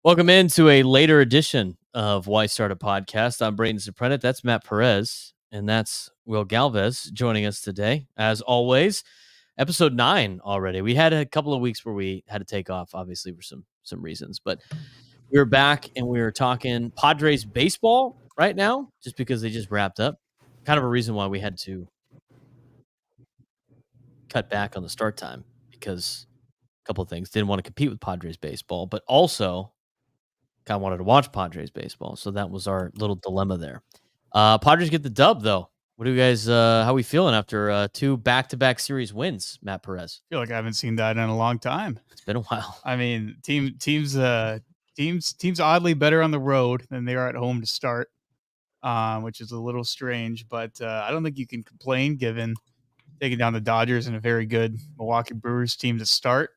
Welcome into a later edition of Why Start a Podcast. I'm Braden Zaprenit. That's Matt Perez. And that's Will Galvez joining us today. As always, episode 9 already. We had a couple of weeks where we had to take off, obviously, for some reasons. But we're back and we were talking Padres baseball right now, just because they just wrapped up. Kind of a reason why we had to cut back on the start time, because a couple of things. Didn't want to compete with Padres baseball, but also kind of wanted to watch Padres baseball, so that was our little dilemma there. Padres get the dub, though. What do you guys? How are we feeling after 2 back-to-back series wins, Matt Perez? I feel like I haven't seen that in a long time. It's been a while. I mean, teams oddly better on the road than they are at home to start, which is a little strange. But I don't think you can complain given taking down the Dodgers and a very good Milwaukee Brewers team to start.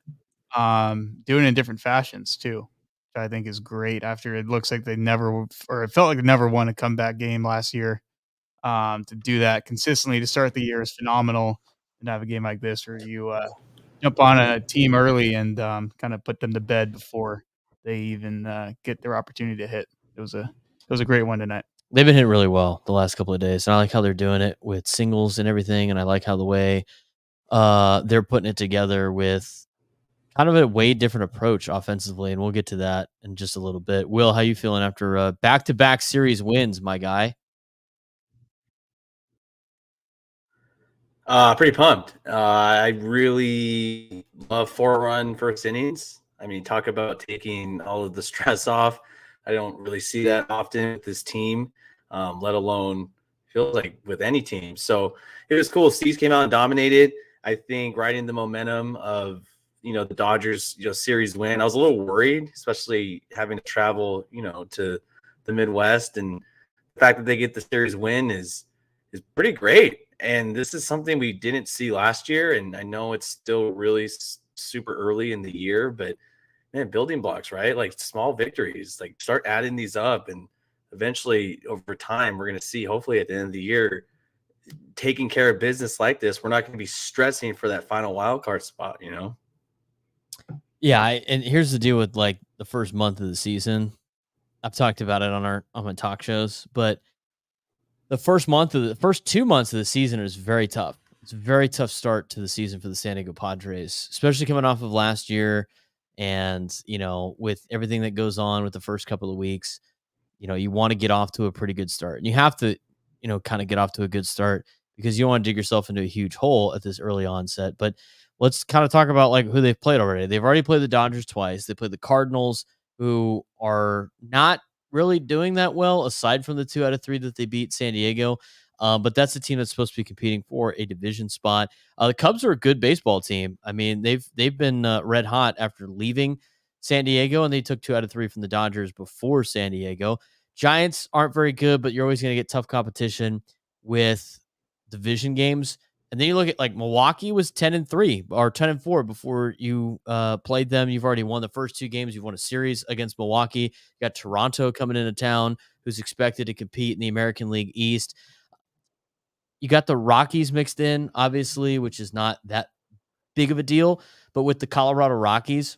Doing it in different fashions too, which I think is great. After it looks like they never, or it felt like they never won a comeback game last year. To do that consistently to start the year is phenomenal. And have a game like this where you jump on a team early and kind of put them to bed before they even get their opportunity to hit. It was a great one tonight. They've been hitting really well the last couple of days, and I like how they're doing it with singles and everything, and I like how the way they're putting it together with kind of a way different approach offensively, and we'll get to that in just a little bit. Will, how you feeling after back-to-back series wins, my guy? Pretty pumped. I really love 4-run first innings. I mean, talk about taking all of the stress off. I don't really see that often with this team, let alone feels like with any team. So it was cool. Steve's came out and dominated. I think riding the momentum of the Dodgers series win. I was a little worried, especially having to travel to the Midwest, and the fact that they get the series win is pretty great. And this is something we didn't see last year. And I know it's still really super early in the year, but man, building blocks, right? Like small victories, like start adding these up. And eventually over time, we're going to see, hopefully at the end of the year, taking care of business like this. We're not going to be stressing for that final wild card spot, Yeah. And here's the deal with like the first month of the season. I've talked about it on my talk shows, but the first 2 months of the season is very tough. It's a very tough start to the season for the San Diego Padres, especially coming off of last year. And, with everything that goes on with the first couple of weeks, you want to get off to a pretty good start. And you have to, kind of get off to a good start because you don't want to dig yourself into a huge hole at this early onset. But let's kind of talk about like who they've played already. They've already played the Dodgers twice. They played the Cardinals, who are not really doing that well, aside from the 2 out of 3 that they beat San Diego. But that's a team that's supposed to be competing for a division spot. The Cubs are a good baseball team. I mean, they've been red hot after leaving San Diego, and they took 2 out of 3 from the Dodgers before San Diego. Giants aren't very good, but you're always going to get tough competition with division games. And then you look at like Milwaukee was 10-3 or 10-4 before you played them. You've already won the first 2 games. You've won a series against Milwaukee. You got Toronto coming into town, who's expected to compete in the American League East. You got the Rockies mixed in, obviously, which is not that big of a deal. But with the Colorado Rockies,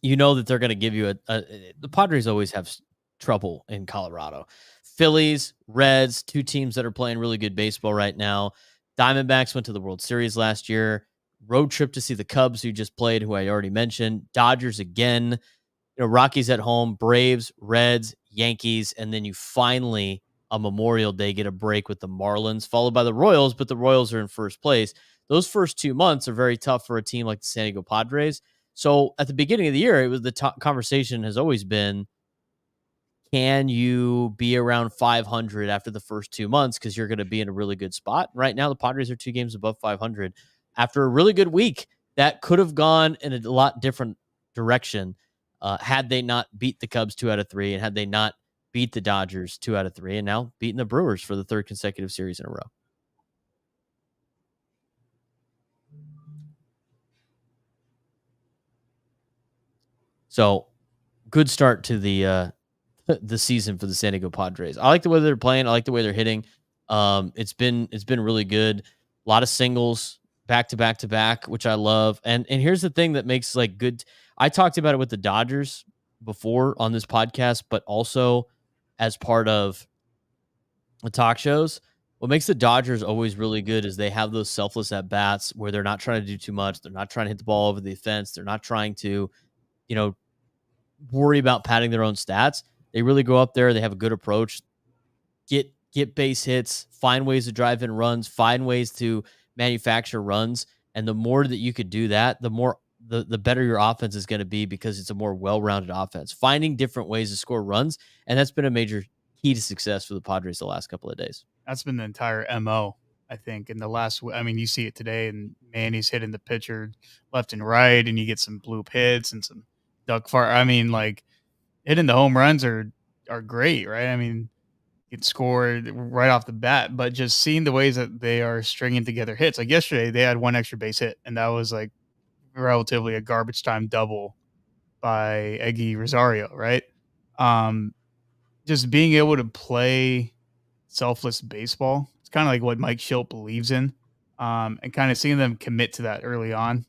you know that they're going to give you the Padres always have trouble in Colorado. Phillies, Reds, 2 teams that are playing really good baseball right now. Diamondbacks went to the World Series last year. Road trip to see the Cubs, who just played, who I already mentioned. Dodgers again. Rockies at home. Braves, Reds, Yankees, and then you finally on Memorial Day get a break with the Marlins, followed by the Royals, but the Royals are in first place. Those first 2 months are very tough for a team like the San Diego Padres. So at the beginning of the year, it was the top conversation has always been, can you be around 500 after the first 2 months? Because you're going to be in a really good spot. Right now, the Padres are 2 games above 500 after a really good week. That could have gone in a lot different direction had they not beat the Cubs 2 out of 3 and had they not beat the Dodgers 2 out of 3 and now beaten the Brewers for the 3rd consecutive series in a row. So good start to the season for the San Diego Padres. I like the way they're playing. I like the way they're hitting. It's been really good. A lot of singles back to back to back, which I love. And here's the thing that makes like good. I talked about it with the Dodgers before on this podcast, but also as part of the talk shows. What makes the Dodgers always really good is they have those selfless at bats where they're not trying to do too much. They're not trying to hit the ball over the fence. They're not trying to, you know, worry about padding their own stats. They really go up there. They have a good approach. Get base hits, find ways to drive in runs, find ways to manufacture runs. And the more that you could do that, the better your offense is going to be because it's a more well-rounded offense. Finding different ways to score runs, and that's been a major key to success for the Padres the last couple of days. That's been the entire MO, I think, in the last. I mean, you see it today, and Manny's hitting the pitcher left and right, and you get some bloop hits and some duck far. I mean, like hitting the home runs are great, right? I mean, get scored right off the bat, but just seeing the ways that they are stringing together hits. Like yesterday, they had one extra base hit, and that was like relatively a garbage time double by Eggy Rosario, right? Just being able to play selfless baseball. It's kind of like what Mike Schilt believes in, and kind of seeing them commit to that early on.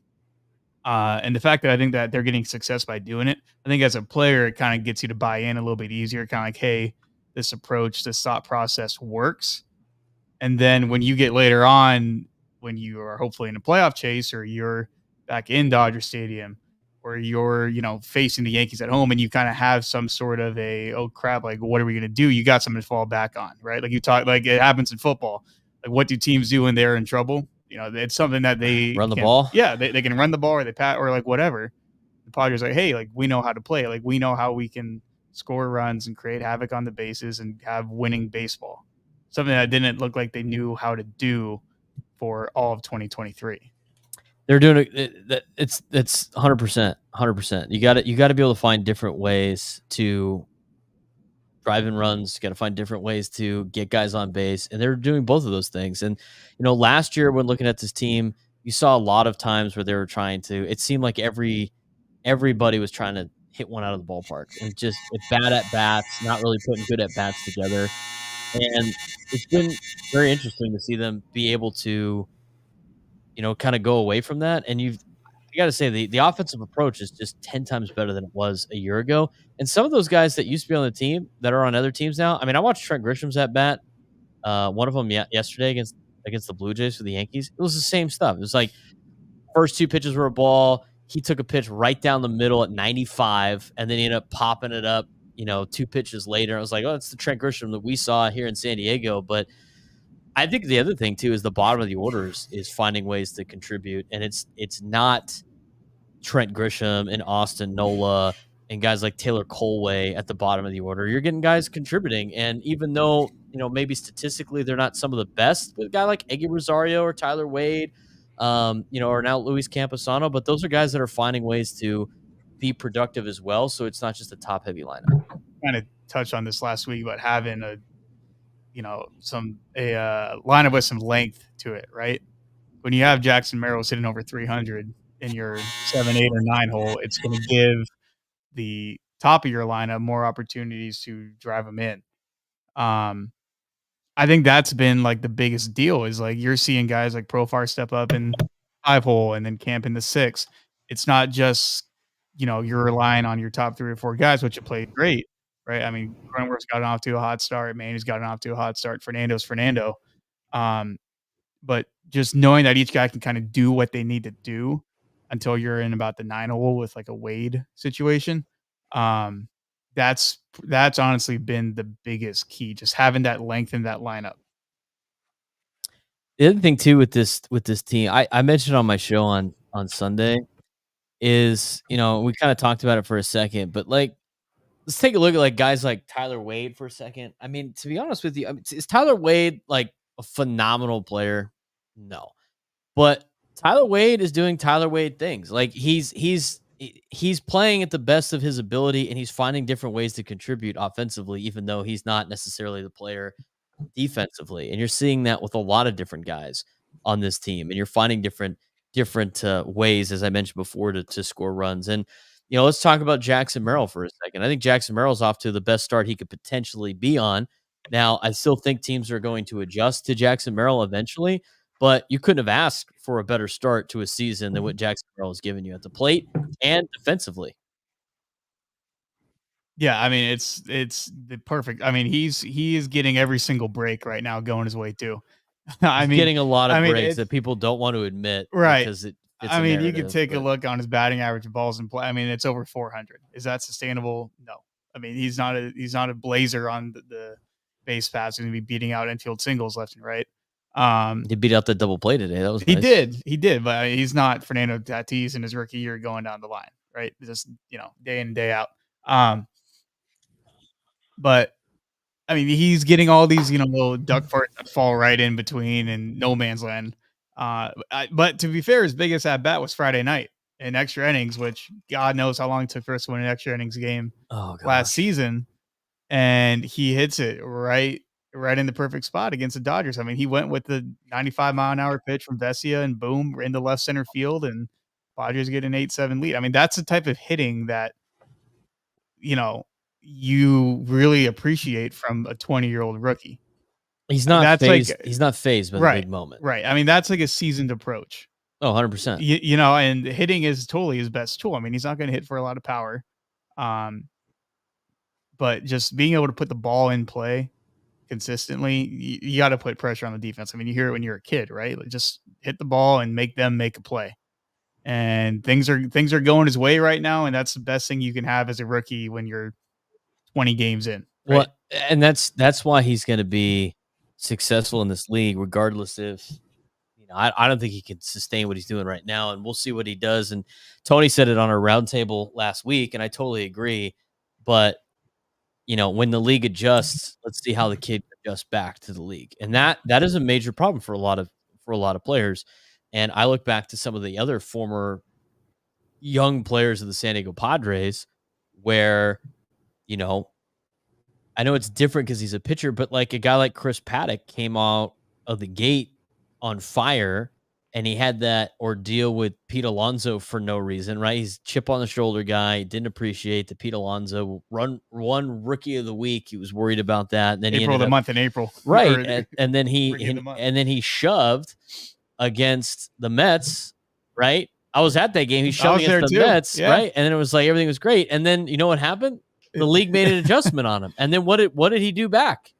And the fact that I think that they're getting success by doing it, I think as a player, it kind of gets you to buy in a little bit easier. Kind of like, hey, this approach, this thought process works. And then when you get later on, when you are hopefully in a playoff chase or you're back in Dodger Stadium or you're, facing the Yankees at home and you kind of have some sort of a, oh crap, like what are we going to do? You got something to fall back on, right? Like you talk, like it happens in football. Like what do teams do when they're in trouble? It's something that they Run the ball. Yeah, they can run the ball or they pat or like whatever. The Padres like, hey, like we know how to play. Like we know how we can score runs and create havoc on the bases and have winning baseball. Something that didn't look like they knew how to do for all of 2023. They're doing it. It's 100%. You got to be able to find different ways to drive in runs. You got to find different ways to get guys on base, and they're doing both of those things. And last year when looking at this team, you saw a lot of times where they were trying to. It seemed like everybody was trying to hit one out of the ballpark, and just with bad at bats, not really putting good at bats together. And it's been very interesting to see them be able to, kind of go away from that. And I got to say the offensive approach is just 10 times better than it was a year ago. And some of those guys that used to be on the team that are on other teams now. I mean, I watched Trent Grisham's at bat. One of them yesterday against the Blue Jays for the Yankees. It was the same stuff. It was like first two pitches were a ball. He took a pitch right down the middle at 95, and then he ended up popping it up, two pitches later. I was like, oh, it's the Trent Grisham that we saw here in San Diego. But I think the other thing too is the bottom of the orders is finding ways to contribute, and it's not Trent Grisham and Austin Nola and guys like Taylor Colway at the bottom of the order. You're getting guys contributing, and even though maybe statistically they're not some of the best, with a guy like Eggy Rosario or Tyler Wade, or now Luis Camposano, but those are guys that are finding ways to be productive as well. So it's not just a top heavy lineup. Kind of touched on this last week about having a lineup with some length to it, right? When you have Jackson Merrill sitting over 300 in your 7, 8, or 9 hole, it's going to give the top of your lineup more opportunities to drive them in. I think that's been like the biggest deal is like you're seeing guys like Profar step up in 5 hole and then camp in the 6. It's not just, you're relying on your top 3 or 4 guys, which have played great, right? I mean, Cronenworth's gotten off to a hot start. Manny's gotten off to a hot start. Fernando's Fernando. But just knowing that each guy can kind of do what they need to do until you're in about the 9 hole with like a Wade situation. That's honestly been the biggest key, just having that length in that lineup. The other thing too with this team, I mentioned on my show on Sunday is, we kind of talked about it for a second, but like, let's take a look at like guys like Tyler Wade for a second. I mean, to be honest with you, is Tyler Wade like a phenomenal player? No, but Tyler Wade is doing Tyler Wade things. Like he's playing at the best of his ability, and he's finding different ways to contribute offensively, even though he's not necessarily the player defensively. And you're seeing that with a lot of different guys on this team, and you're finding different ways, as I mentioned before, to score runs. And let's talk about Jackson Merrill for a second. I think Jackson Merrill's off to the best start he could potentially be on. Now, I still think teams are going to adjust to Jackson Merrill eventually, but you couldn't have asked for a better start to a season than what Jackson Merrill has given you at the plate and defensively. Yeah, I mean, it's the perfect. I mean, he is getting every single break right now going his way too. He's getting a lot of breaks it's that people don't want to admit right. because it's I a mean, you could narrative. take a But look on his batting average and balls in play. I mean, it's over 400. Is that sustainable? No. I mean, he's not a blazer on the base paths. He's gonna be beating out infield singles left and right. he beat out the double play today. That was He nice. did, but he's not Fernando Tatis in his rookie year going down the line, right? Just day in and day out. But I mean, he's getting all these little duck farts that fall right in between and no man's land. But to be fair, his biggest at bat was Friday night in extra innings, which God knows how long it took for us to win an extra innings game Oh last gosh. season, and he hits it right in the perfect spot against the Dodgers. I mean, he went with the 95-mile-an-hour pitch from Vesia, and boom, into left center field, and Padres get an 8-7 lead. I mean, that's the type of hitting that you really appreciate from a 20-year-old rookie. He's not That's phased. like He's not phased by the big moment. right. I mean, that's like a seasoned approach. Oh, 100%. And hitting is totally his best tool. I mean, he's not going to hit for a lot of power, but just being able to put the ball in play consistently, you got to put pressure on the defense. I mean, you hear it when you're a kid, right? Like, just hit the ball and make them make a play. And things are going his way right now, and that's the best thing you can have as a rookie when you're 20 games in. Right? Well, and that's why he's going to be successful in this league, regardless if I don't think he can sustain what he's doing right now, and we'll see what he does. And Tony said it on our roundtable last week, and I totally agree. But when the league adjusts, let's see how the kid adjusts back to the league, and that is a major problem for a lot of players. And I look back to some of the other former young players of the San Diego Padres, where I know it's different because he's a pitcher, but like a guy like Chris Paddock came out of the gate on fire, and he had that ordeal with Pete Alonso for no reason, right? He's chip on the shoulder guy. Didn't appreciate the Pete Alonso run rookie of the week. He was worried about that. And then he ended up month in April, right, and then and then he shoved against the Mets, right? I was at that game. He shoved against the Mets, yeah. right? And then it was like everything was great. And then you know what happened? The league made an adjustment on him. And then what did he do back?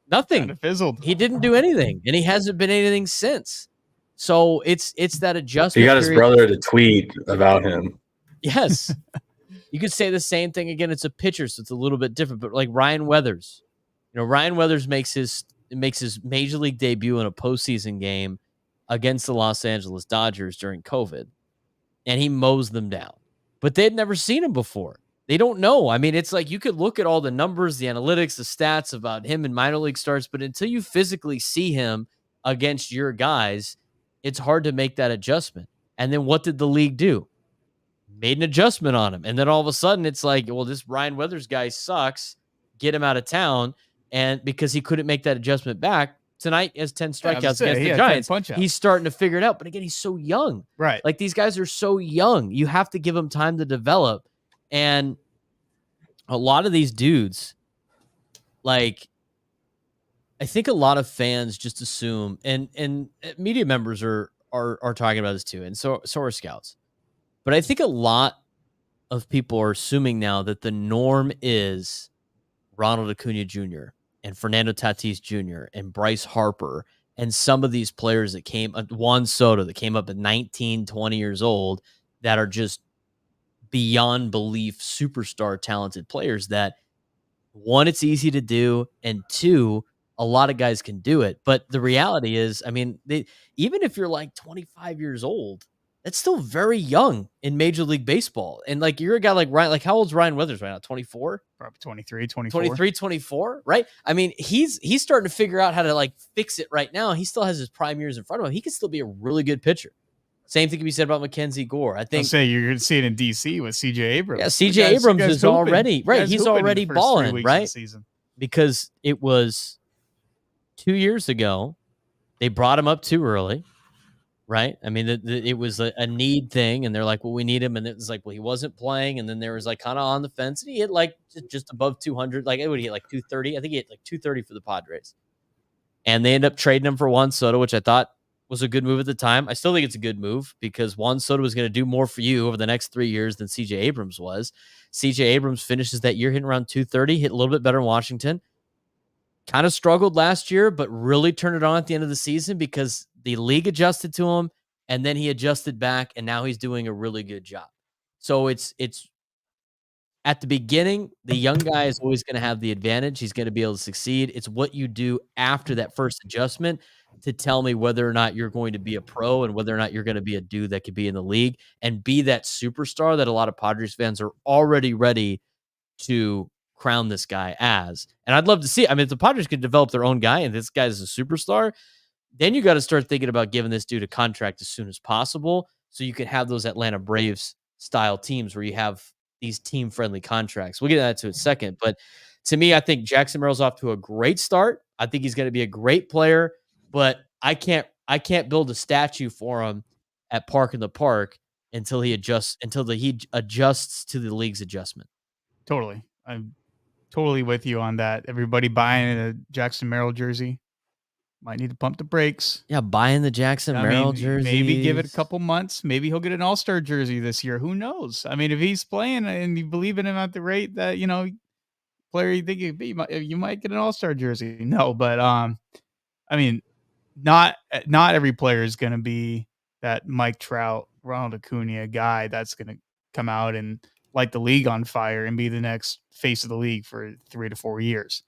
Nothing. Kind of fizzled. He didn't do anything, and he hasn't been anything since. So it's that adjustment. He got his brother to tweet about him. Yes. You could say the same thing again. It's a pitcher, so it's a little bit different. But like Ryan Weathers, Ryan Weathers makes his major league debut in a postseason game against the Los Angeles Dodgers during COVID, and he mows them down. But they'd never seen him before. They don't know. I mean, it's like you could look at all the numbers, the analytics, the stats about him in minor league starts, but until you physically see him against your guys, it's hard to make that adjustment. And then what did the league do? Made an adjustment on him. And then all of a sudden it's like, well, this Ryan Weathers guy sucks. Get him out of town. And because he couldn't make that adjustment back, tonight he has 10 strikeouts against the Giants. He's starting to figure it out. But again, he's so young. Right. Like these guys are so young. You have to give them time to develop. And a lot of these dudes, like, I think a lot of fans just assume, and media members are talking about this too, and so are scouts. But I think a lot of people are assuming now that the norm is Ronald Acuna Jr. and Fernando Tatis Jr. and Bryce Harper and some of these players that came, Juan Soto that came up at 19, 20 years old, that are just beyond belief superstar talented players that, one, it's easy to do, and two, a lot of guys can do it. But the reality is, I mean, even if you're like 25 years old, that's still very young in Major League Baseball. And like you're a guy like Ryan, like how old's Ryan Weathers right now? 24? Probably 23, 24. 23, 24, right? I mean, he's starting to figure out how to like fix it right now. He still has his prime years in front of him. He can still be a really good pitcher. Same thing can be said about Mackenzie Gore. I think you're going to see it in DC with CJ Abrams. Yeah, CJ Abrams is already right. He's already balling, right? Because it was 2 years ago. They brought him up too early, right? I mean, it was a need thing, and they're like, "Well, we need him," and it was like, "Well, he wasn't playing," and then there was like kind of on the fence, and he hit like just above 200. Like, what did he hit, like 230? I think he hit like 230 for the Padres, and they ended up trading him for Juan Soto, which I thought was a good move at the time. I still think it's a good move because Juan Soto was going to do more for you over the next 3 years than CJ Abrams was. CJ Abrams finishes that year hitting around 230, hit a little bit better in Washington. Kind of struggled last year, but really turned it on at the end of the season because the league adjusted to him and then he adjusted back and now he's doing a really good job. So it's at the beginning, the young guy is always going to have the advantage. He's going to be able to succeed. It's what you do after that first adjustment to tell me whether or not you're going to be a pro and whether or not you're going to be a dude that could be in the league and be that superstar that a lot of Padres fans are already ready to crown this guy as. And I'd love to see. I mean, if the Padres could develop their own guy and this guy is a superstar, then you got to start thinking about giving this dude a contract as soon as possible so you can have those Atlanta Braves style teams where you have these team friendly contracts. We'll get that to in a second. But to me, I think Jackson Merrill's off to a great start. I think he's going to be a great player, but I can't build a statue for him at Park in the Park until he adjusts to the league's adjustment. Totally. I'm totally with you on that. Everybody buying a Jackson Merrill jersey might need to pump the brakes. Yeah, buying the Jackson Merrill jersey. Maybe give it a couple months. Maybe he'll get an all-star jersey this year. Who knows? I mean, if he's playing and you believe in him at the rate that, player you think he'd be, you might get an all-star jersey. No, but I mean, not every player is going to be that Mike Trout, Ronald Acuna guy that's going to come out and light the league on fire and be the next face of the league for 3 to 4 years.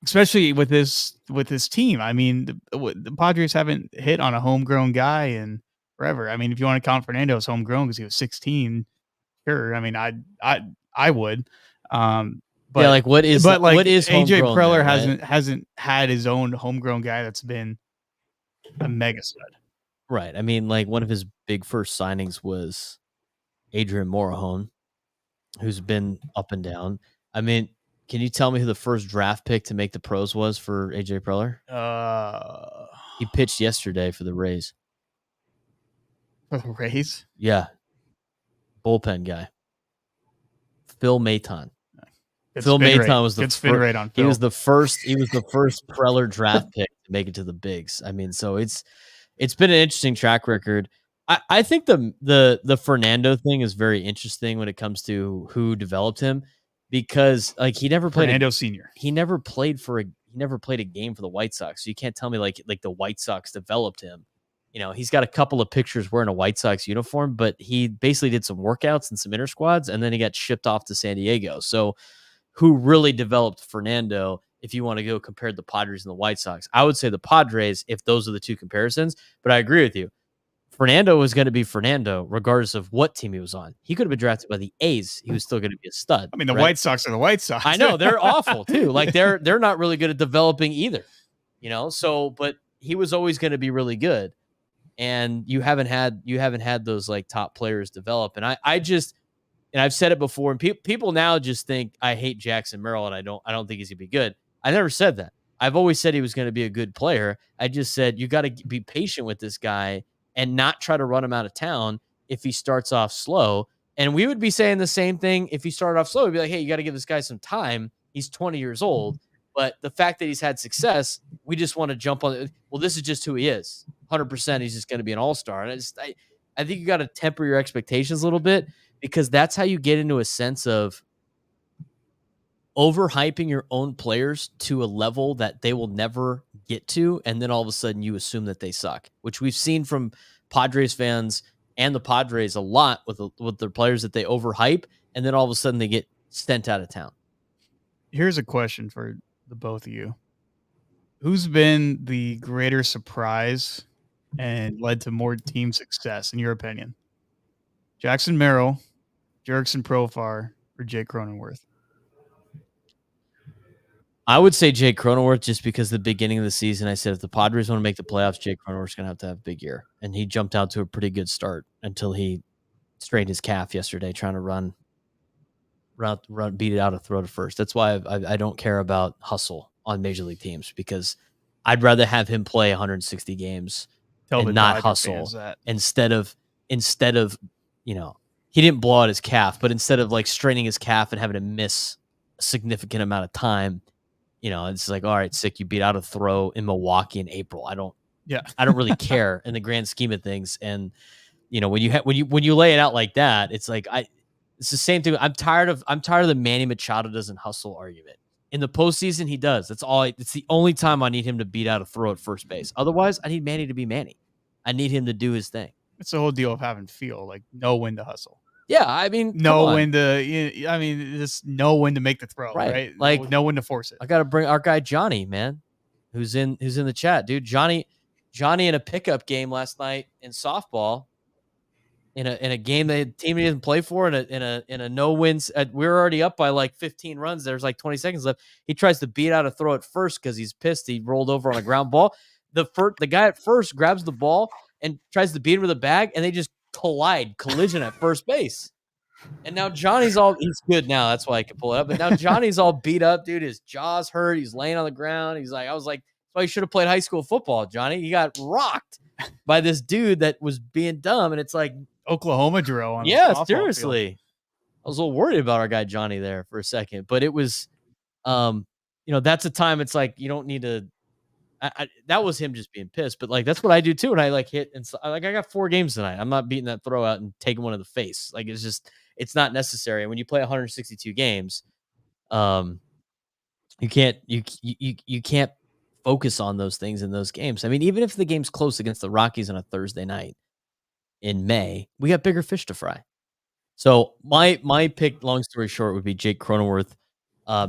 Especially with this team. I mean, the Padres haven't hit on a homegrown guy in forever. I mean, if you want to count Fernando as homegrown because he was 16, sure. I mean, I would. But yeah, what is AJ Preller right? hasn't had his own homegrown guy that's been a mega stud. Right. I mean, one of his big first signings was Adrian Morejon, who's been up and down. I mean, can you tell me who the first draft pick to make the pros was for AJ Preller? He pitched yesterday for the Rays. For the Rays? Yeah. Bullpen guy. Phil Maton. Phil Maton was the spin rate on Phil. He was the first Preller draft pick to make it to the bigs. I mean, so it's been an interesting track record. I think the Fernando thing is very interesting when it comes to who developed him because he never played Fernando Sr. He never played a game for the White Sox. So you can't tell me like the White Sox developed him. He's got a couple of pictures wearing a White Sox uniform, but he basically did some workouts and some inter squads and then he got shipped off to San Diego. So who really developed Fernando if you want to go compare the Padres and the White Sox? I would say the Padres if those are the two comparisons, but I agree with you. Fernando was going to be Fernando regardless of what team he was on. He could have been drafted by the A's. He was still going to be a stud. I mean, the White Sox are the White Sox. I know they're awful too. They're not really good at developing either, so, but he was always going to be really good. And you haven't had those top players develop. And I've said it before and people now just think I hate Jackson Merrill and I don't think he's going to be good. I never said that. I've always said he was going to be a good player. I just said, you got to be patient with this guy and not try to run him out of town if he starts off slow. And we would be saying the same thing if he started off slow. We'd be like, hey, you got to give this guy some time. He's 20 years old. But the fact that he's had success, we just want to jump on it. Well, this is just who he is. 100% he's just going to be an all-star. And I think you got to temper your expectations a little bit because that's how you get into a sense of overhyping your own players to a level that they will never get to, and then all of a sudden you assume that they suck, which we've seen from Padres fans and the Padres a lot with their players that they overhype, and then all of a sudden they get sent out of town. Here's a question for the both of you. Who's been the greater surprise and led to more team success, in your opinion? Jackson Merrill, Jurickson Profar, or Jake Cronenworth? I would say Jake Cronenworth just because the beginning of the season I said if the Padres want to make the playoffs, Jake Cronenworth's going to have a big year. And he jumped out to a pretty good start until he strained his calf yesterday trying to run, beat it out of throw to first. That's why I don't care about hustle on major league teams because I'd rather have him play 160 games and not hustle instead of he didn't blow out his calf, but instead of straining his calf and having to miss a significant amount of time, it's all right, sick. You beat out a throw in Milwaukee in April. Yeah. I don't really care in the grand scheme of things. And when you lay it out like that, it's like it's the same thing. I'm tired of the Manny Machado doesn't hustle argument. In the postseason, he does. It's the only time I need him to beat out a throw at first base. Otherwise, I need Manny to be Manny. I need him to do his thing. It's the whole deal of having feel, like know when to hustle. Yeah, I mean, know when to. Just know when to make the throw, right? Like, know when to force it. I got to bring our guy Johnny, man, who's in the chat, dude. Johnny in a pickup game last night in softball. In a game that the team didn't play for, in a no wins, we were already up by like 15 runs. There's like 20 seconds left. He tries to beat out a throw at first because he's pissed. He rolled over on a ground ball. The guy at first grabs the ball and tries to beat him with a bag, and they just collision at first base. And now he's good now. That's why I can pull it up. But now Johnny's all beat up, dude. His jaw's hurt. He's laying on the ground. I was like, well, you should have played high school football, Johnny. You got rocked by this dude that was being dumb, and it's like Oklahoma drill on seriously. Field. I was a little worried about our guy Johnny there for a second, but it was that's a time it's like you don't need to that was him just being pissed, but like that's what I do too, and I like hit and I got 4 games tonight. I'm not beating that throw out and taking one in the face. Like it's not necessary. And when you play 162 games, you can't focus on those things in those games. I mean, even if the game's close against the Rockies on a Thursday night in May, we got bigger fish to fry. So my pick, long story short, would be Jake Cronenworth,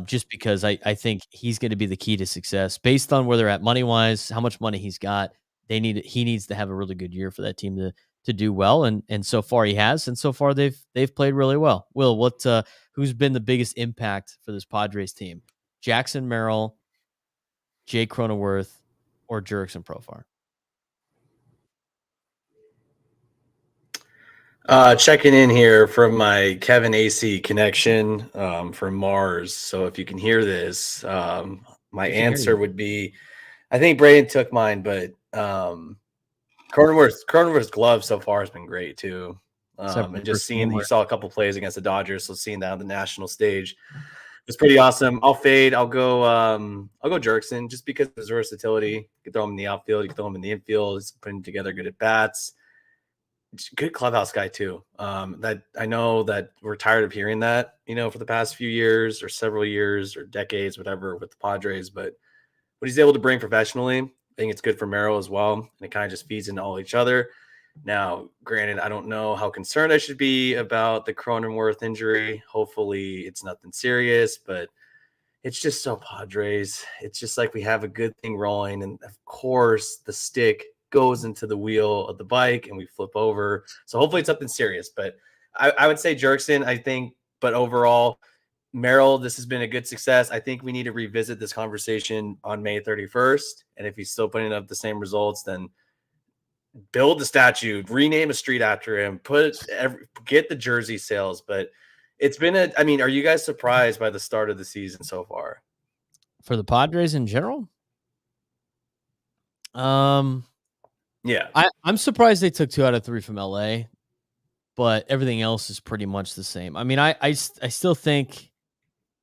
just because I think he's going to be the key to success based on where they're at money wise, how much money he's got. He needs to have a really good year for that team to do well, and so far he has, and so far they've played really well. Will, who's been the biggest impact for this Padres team? Jackson Merrill, Jake Cronenworth, or Jurickson Profar? Checking in here from my Kevin AC connection from Mars. So if you can hear this, my answer would be, I think Braden took mine, but Cronenworth's glove so far has been great too. And just you saw a couple plays against the Dodgers, so seeing that on the national stage was pretty awesome. I'll fade. I'll go Jurickson just because of his versatility. You can throw him in the outfield, you can throw him in the infield. He's putting together good at bats. Good clubhouse guy too. That I know that we're tired of hearing that, for the past few years or several years or decades, whatever, with the Padres. But what he's able to bring professionally, I think it's good for Merrill as well. And it kind of just feeds into all each other. Now, granted, I don't know how concerned I should be about the Cronenworth injury. Hopefully it's nothing serious, but it's just so Padres. It's just like we have a good thing rolling. And of course the stick goes into the wheel of the bike and we flip over. So hopefully it's something serious, but I would say Jurickson, I think, but overall Merrill, this has been a good success. I think we need to revisit this conversation on May 31st. And if he's still putting up the same results, then build the statue, rename a street after him, get the jersey sales. But it's been are you guys surprised by the start of the season so far? For the Padres in general? Yeah, I'm surprised they took 2 out of 3 from LA, but everything else is pretty much the same. I mean, I still think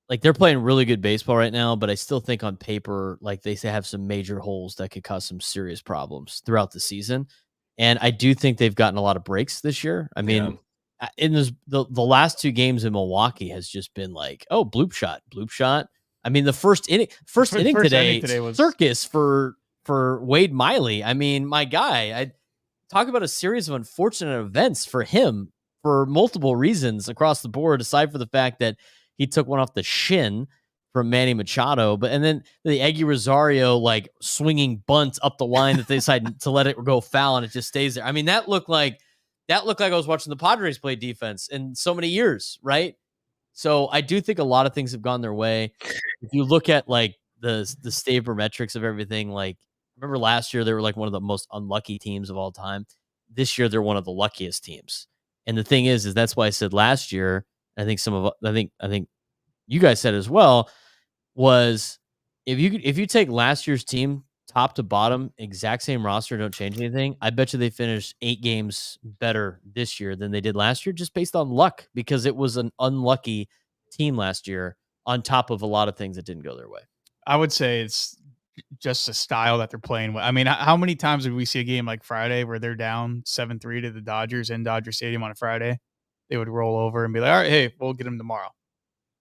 like they're playing really good baseball right now, but I still think on paper, like they have some major holes that could cause some serious problems throughout the season. And I do think they've gotten a lot of breaks this year. I mean, in the last 2 games in Milwaukee has just been like, oh, bloop shot. I mean, the first inning today was circus for Wade Miley. I mean, my guy, I talk about a series of unfortunate events for him for multiple reasons across the board, aside from the fact that he took one off the shin from Manny Machado, and then the Eggy Rosario like swinging bunt up the line that they decided to let it go foul and it just stays there. I mean, that looked like I was watching the Padres play defense in so many years, right? So I do think a lot of things have gone their way. If you look at like the sabermetrics of everything, like remember last year they were like one of the most unlucky teams of all time. This year they're one of the luckiest teams. And the thing is that's why I said last year, I think you guys said as well, was if you take last year's team top to bottom, exact same roster, don't change anything, I bet you they finished 8 games better this year than they did last year, just based on luck, because it was an unlucky team last year on top of a lot of things that didn't go their way. I would say it's just the style that they're playing with. I mean, how many times did we see a game like Friday where they're down 7-3 to the Dodgers in Dodger Stadium on a Friday? They would roll over and be like, all right, hey, we'll get them tomorrow.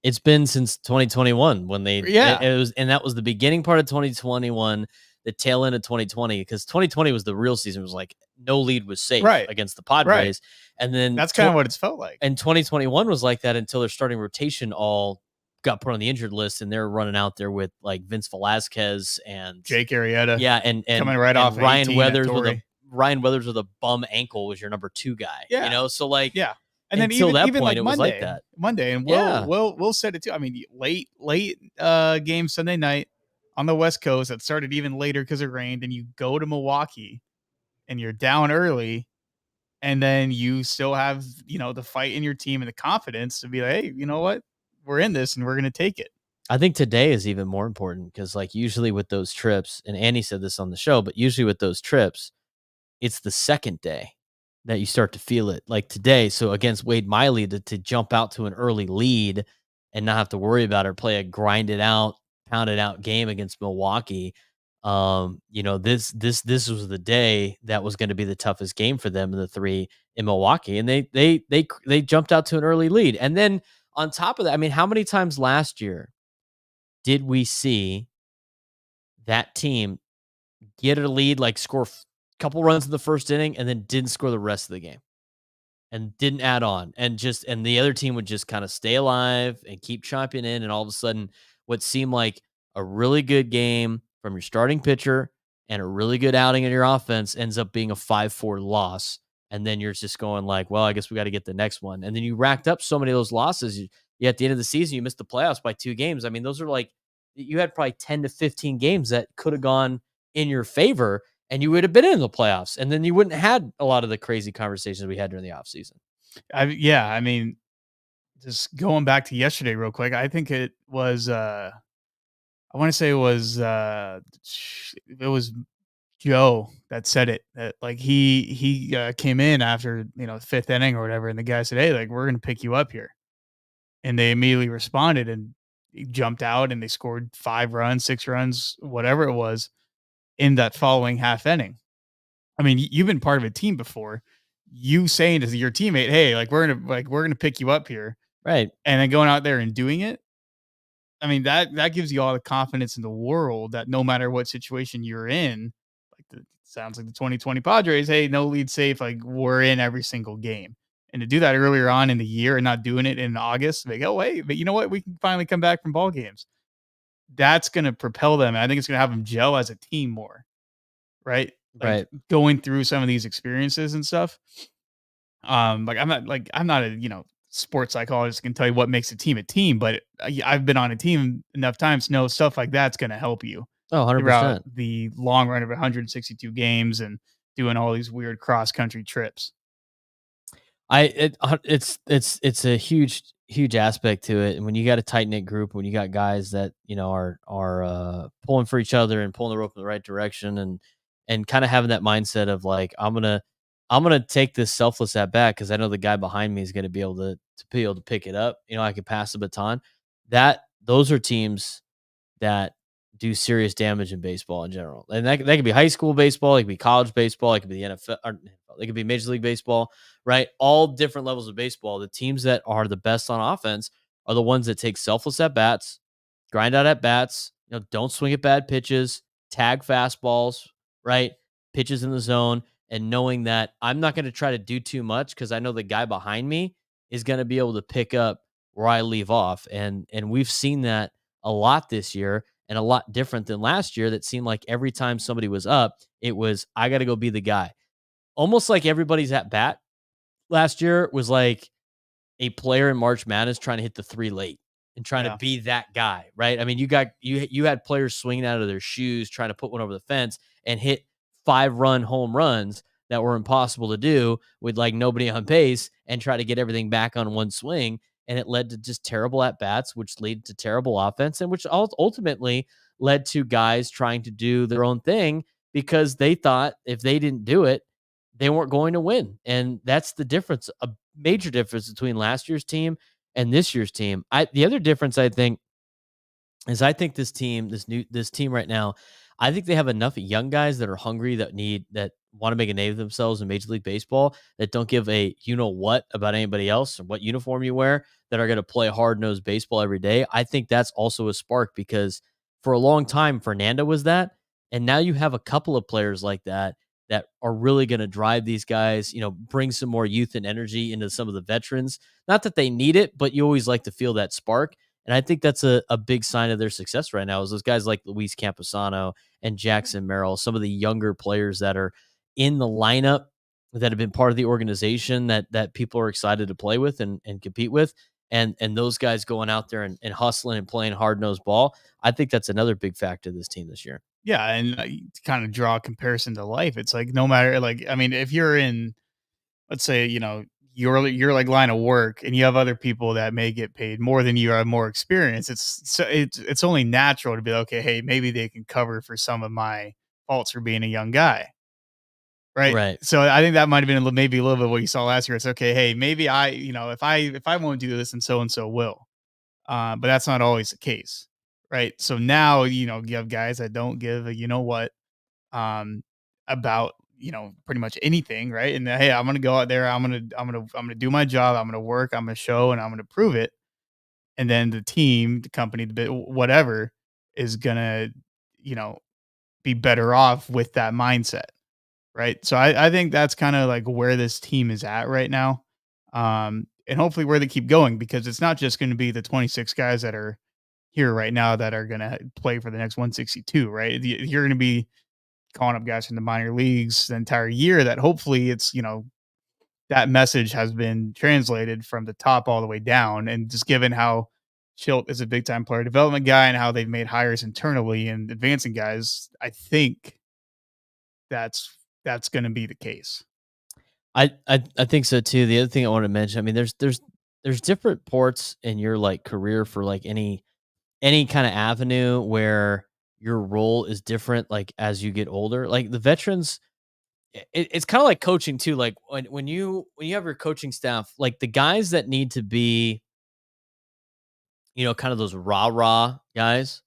It's been since 2021 when Yeah. it was, and that was the beginning part of 2021, the tail end of 2020, because 2020 was the real season. It was like no lead was safe Right. against the Padres. And then That's kind of what it's felt like. And 2021 was like that until their starting rotation all got put on the injured list, and they're running out there with like Vince Velasquez and Jake Arrieta. Yeah, and coming right off Ryan 18 Weathers at with Torrey. Ryan Weathers with a bum ankle was your number 2 guy. Yeah. You know, so like Yeah. And then until that even point, like it Monday, was like that. Monday, and Yeah. we'll set it too. I mean, late game Sunday night on the West Coast that started even later because it rained, and you go to Milwaukee and you're down early, and then you still have, you know, the fight in your team and the confidence to be like, hey, you know what? We're in this and we're gonna take it. I think today is even more important because, like, usually with those trips, and Andy said this on the show, but usually with those trips, it's the second day that you start to feel it. Like today, so against Wade Miley, to jump out to an early lead and not have to worry about it, or play a grinded out, pounded out game against Milwaukee. You know, this was the day that was going to be the toughest game for them in the 3 in Milwaukee, and they jumped out to an early lead, and then on top of that, I mean, how many times last year did we see that team get a lead, like score a couple runs in the first inning, and then didn't score the rest of the game and didn't add on, and the other team would just kind of stay alive and keep chomping in, and all of a sudden what seemed like a really good game from your starting pitcher and a really good outing in your offense ends up being a 5-4 loss, and then you're just going like, well, I guess we got to get the next one, and then you racked up so many of those losses. You at the end of the season, you missed the playoffs by 2 games. I mean, those are like, you had probably 10 to 15 games that could have gone in your favor, and you would have been in the playoffs, and then you wouldn't have had a lot of the crazy conversations we had during the offseason. I mean, just going back to yesterday real quick, I think it was I want to say it was Joe that said it, that like he came in after, you know, the 5th inning or whatever, and the guy said, hey, like, we're gonna pick you up here, and they immediately responded, and he jumped out and they scored 5 runs, 6 runs, whatever it was, in that following half inning. I mean, you've been part of a team before. You saying to your teammate, hey, like, we're gonna pick you up here, Right. and then going out there and doing it. I mean, that gives you all the confidence in the world that no matter what situation you're in, like, sounds like the 2020 Padres, hey, no lead safe, like, we're in every single game. And to do that earlier on in the year and not doing it in August, like, oh, hey, but you know what? We can finally come back from ball games. That's going to propel them. I think it's going to have them gel as a team more, right? Like, Right. going through some of these experiences and stuff. Like, I'm not a, you know, sports psychologist can tell you what makes a team, but I've been on a team enough times to know stuff like that's going to help you Oh, 100%. throughout the long run of 162 games and doing all these weird cross country trips. It's a huge aspect to it. And when you got a tight knit group, when you got guys that, you know, are pulling for each other and pulling the rope in the right direction, and kind of having that mindset of like, I'm gonna take this selfless at bat because I know the guy behind me is gonna be able to pick it up. You know, I can pass the baton. Those are teams that do serious damage in baseball in general. And that could be high school baseball, it could be college baseball, it could be the NFL, or it could be Major League Baseball, right? All different levels of baseball. The teams that are the best on offense are the ones that take selfless at bats, grind out at bats, you know, don't swing at bad pitches, tag fastballs, right? Pitches in the zone, and knowing that I'm not going to try to do too much because I know the guy behind me is going to be able to pick up where I leave off. And we've seen that a lot this year, and a lot different than last year. That seemed like every time somebody was up, it was, I got to go be the guy. Almost like everybody's at bat last year was like a player in March Madness trying to hit the 3 late and trying to be that guy, right? I mean, you had players swinging out of their shoes, trying to put one over the fence and hit 5-run home runs that were impossible to do with like nobody on base, and try to get everything back on one swing. And it led to just terrible at bats, which led to terrible offense, and which ultimately led to guys trying to do their own thing because they thought if they didn't do it, they weren't going to win. And that's the difference, a major difference between last year's team and this year's team. The other difference I think is, I think this team right now, I think they have enough young guys that are hungry, that want to make a name of themselves in Major League Baseball, that don't give a you know what about anybody else or what uniform you wear, that are going to play hard nosed baseball every day. I think that's also a spark because for a long time, Fernando was that. And now you have a couple of players like that are really going to drive these guys, bring some more youth and energy into some of the veterans. Not that they need it, but you always like to feel that spark. And I think that's a big sign of their success right now is those guys like Luis Camposano and Jackson Merrill, some of the younger players that are in the lineup that have been part of the organization that people are excited to play with and compete with. And those guys going out there and hustling and playing hard nosed ball. I think that's another big factor of this team this year. Yeah, and to kind of draw a comparison to life, it's like no matter I mean, if you're in, let's say, your like line of work and you have other people that may get paid more than you, have more experience, it's only natural to be like, okay, hey, maybe they can cover for some of my faults for being a young guy. Right. Right. So I think that might have been maybe a little bit of what you saw last year. It's okay. Hey, maybe if I won't do this, and so will. But that's not always the case. Right. So now, you have guys that don't give a, um, about, pretty much anything. Right. And hey, I'm going to go out there. I'm going to do my job. I'm going to work. I'm going to show and I'm going to prove it. And then the team, the company, the bit, whatever is going to, you know, be better off with that mindset. Right. So I think that's kind of like where this team is at right now. And hopefully where they keep going, because it's not just going to be the 26 guys that are here right now that are going to play for the next 162. Right. You're going to be calling up guys from the minor leagues the entire year that hopefully it's, that message has been translated from the top all the way down. And just given how Schilt is a big time player development guy and how they've made hires internally and advancing guys, I think that's going to be the case. I think so too. The other thing I want to mention, I mean, there's different ports in your like career for like any kind of avenue where your role is different, like as you get older. Like the veterans, it's kind of like coaching too. Like when you have your coaching staff, like the guys that need to be, kind of those rah guys